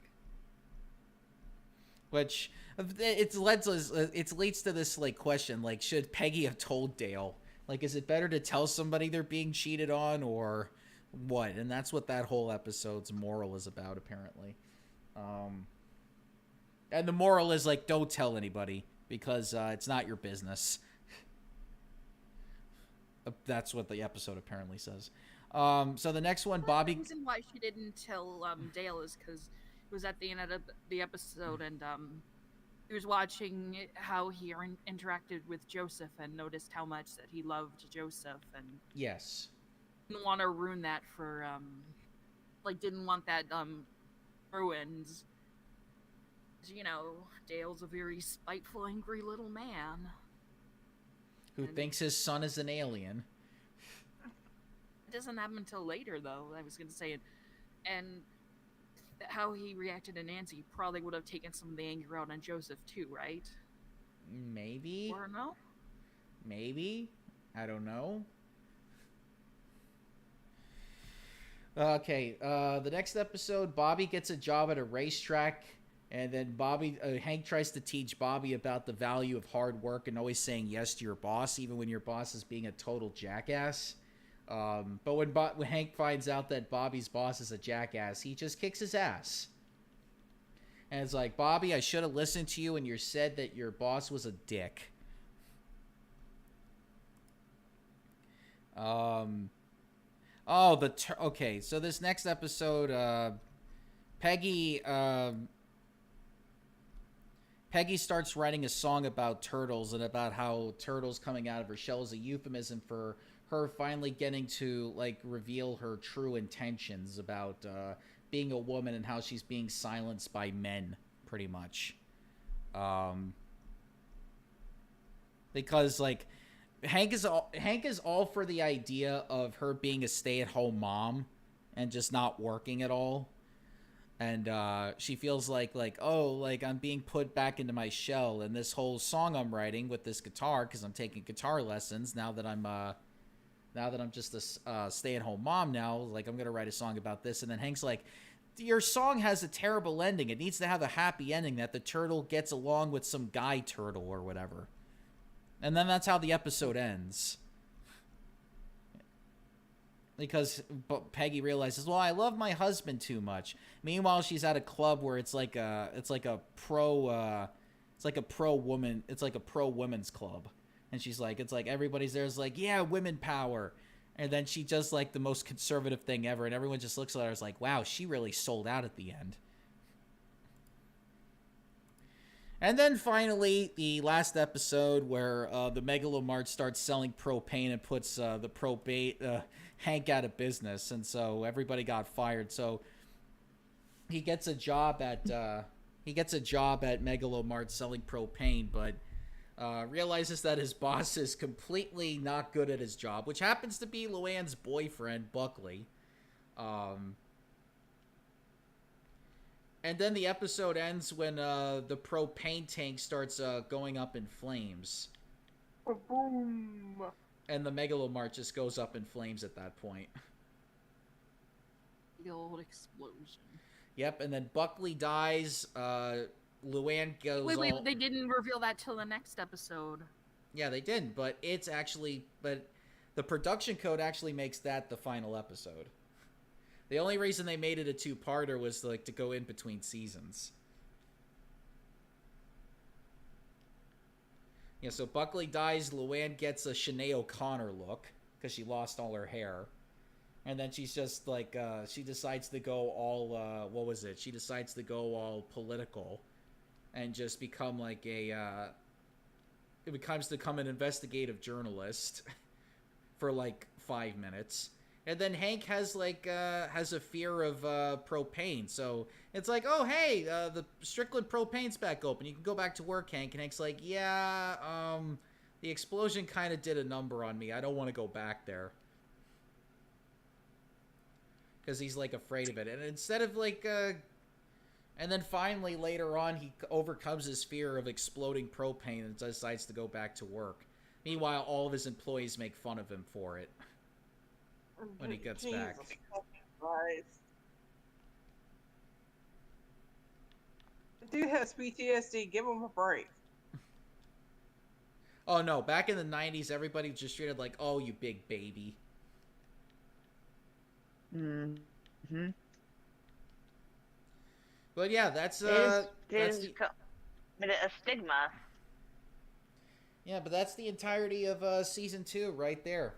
Which, it leads to this, like, question, like, should Peggy have told Dale? Like, is it better to tell somebody they're being cheated on, or what? And that's what that whole episode's moral is about, apparently. And the moral is, like, don't tell anybody, because it's not your business. That's what the episode apparently says. So the next one, Bobby... The reason why she didn't tell Dale is because it was at the end of the episode, and he was watching how he interacted with Joseph and noticed how much that he loved Joseph, and yes, didn't want to ruin that for didn't want that ruined. You know, Dale's a very spiteful, angry little man who thinks his son is an alien. It doesn't happen until later, though. I was going to say, and how he reacted to Nancy probably would have taken some of the anger out on Joseph too, right? Maybe. Or no? Maybe. I don't know. Okay, the next episode, Bobby gets a job at a racetrack, and then Hank tries to teach Bobby about the value of hard work and always saying yes to your boss, even when your boss is being a total jackass. But when Hank finds out that Bobby's boss is a jackass, he just kicks his ass. And it's like, Bobby, I should have listened to you when you said that your boss was a dick. Okay, so this next episode, Peggy starts writing a song about turtles and about how turtles coming out of her shell is a euphemism for her finally getting to, like, reveal her true intentions about being a woman and how she's being silenced by men, pretty much. Because, like, Hank is all for the idea of her being a stay-at-home mom and just not working at all. And she feels like I'm being put back into my shell, and this whole song I'm writing with this guitar, because I'm taking guitar lessons now that I'm just a stay-at-home mom now, like, I'm gonna write a song about this. And then Hank's like, your song has a terrible ending. It needs to have a happy ending, that the turtle gets along with some guy turtle or whatever. And then that's how the episode ends. Because Peggy realizes, well, I love my husband too much. Meanwhile, she's at a club where it's like a pro women's club, and she's like, it's like everybody's there is like, yeah, women power, and then she does like the most conservative thing ever, and everyone just looks at her as like, wow, she really sold out at the end. And then finally, the last episode where the Megalomart starts selling propane and puts Hank out of business, and so everybody got fired. So he gets a job at Megalomart selling propane, but realizes that his boss is completely not good at his job, which happens to be Luann's boyfriend, Buckley. And then the episode ends when the propane tank starts going up in flames. Boom. And the Megalomart just goes up in flames at that point. Big old explosion. Yep, and then Buckley dies. Luann goes Wait, all... they didn't reveal that till the next episode. Yeah, they didn't, but it's actually... But the production code actually makes that the final episode. The only reason they made it a two-parter was like to go in between seasons. Yeah, so Buckley dies. Luann gets a Sinead O'Connor look because she lost all her hair. And then she's just like, she decides to go all, what was it? She decides to go all political and just become like it becomes to become an investigative journalist for like 5 minutes. And then Hank has like, has a fear of propane. So it's like, oh, hey, the Strickland propane's back open. You can go back to work, Hank. And Hank's like, yeah, the explosion kind of did a number on me. I don't want to go back there. Because he's like afraid of it. And instead of like and then finally later on he overcomes his fear of exploding propane and decides to go back to work. Meanwhile, all of his employees make fun of him for it when he gets back. Christ. The dude has PTSD. Give him a break. Oh no, back in the 90s everybody was just treated like, oh, you big baby. Mm-hmm. But yeah, that's It that's is the, a stigma. yeah, but that's the entirety of season 2 right there.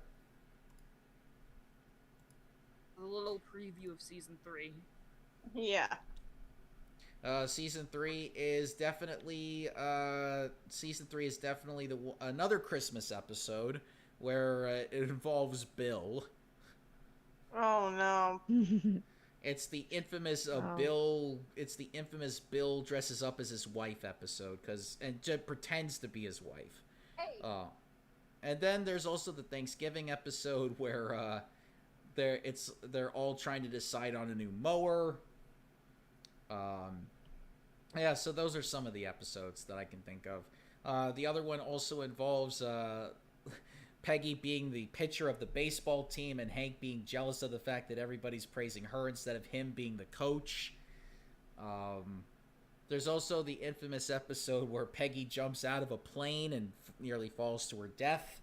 A little preview of season 3. Yeah. Season 3 is definitely another Christmas episode where it involves Bill. Oh no. It's the infamous Bill dresses up as his wife episode and pretends to be his wife. Hey. And then there's also the Thanksgiving episode where they're all trying to decide on a new mower. Yeah, so those are some of the episodes that I can think of. The other one also involves Peggy being the pitcher of the baseball team and Hank being jealous of the fact that everybody's praising her instead of him being the coach. There's also the infamous episode where Peggy jumps out of a plane and nearly falls to her death.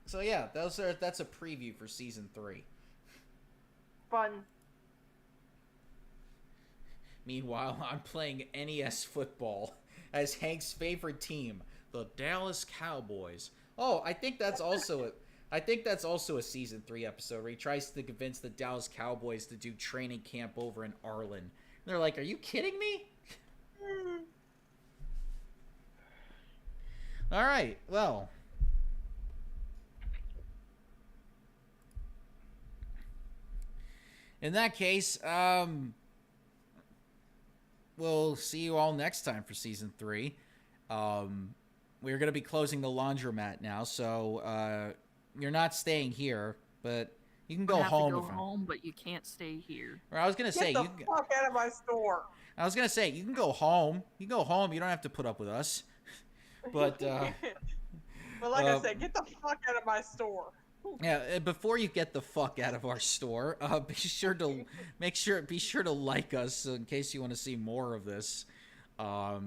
So yeah, that's a preview for season 3. Fun. Meanwhile, I'm playing NES football as Hank's favorite team, the Dallas Cowboys. Oh, I think that's also a season 3 episode where he tries to convince the Dallas Cowboys to do training camp over in Arlen. And they're like, "Are you kidding me?" All right. Well, in that case, we'll see you all next time for season 3. We're going to be closing the laundromat now, so you're not staying here, but you can go home. You have to go home, but you can't stay here. Or I was going to say, Get the fuck out of my store. I was going to say, you can go home. You can go home. You don't have to put up with us. But but like I said, get the fuck out of my store. Yeah, before you get the fuck out of our store, be sure to like us in case you want to see more of this. Yeah,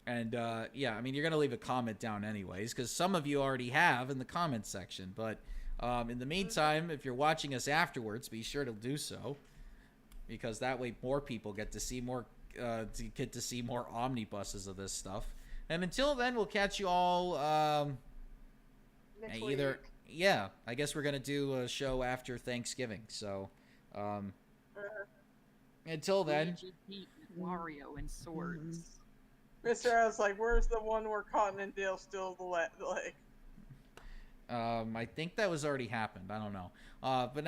I mean, you're gonna leave a comment down anyways, because some of you already have in the comment section. But in the meantime, if you're watching us afterwards, be sure to do so, because that way more people get to see more omnibuses of this stuff. And until then, we'll catch you all Next either. week. Yeah, I guess we're gonna do a show after Thanksgiving. So, until then, Luigi, Pete, Wario, and swords. Mr. I was like, where's the one where Cotton and Dale steal the leg? I think that was already happened. I don't know. But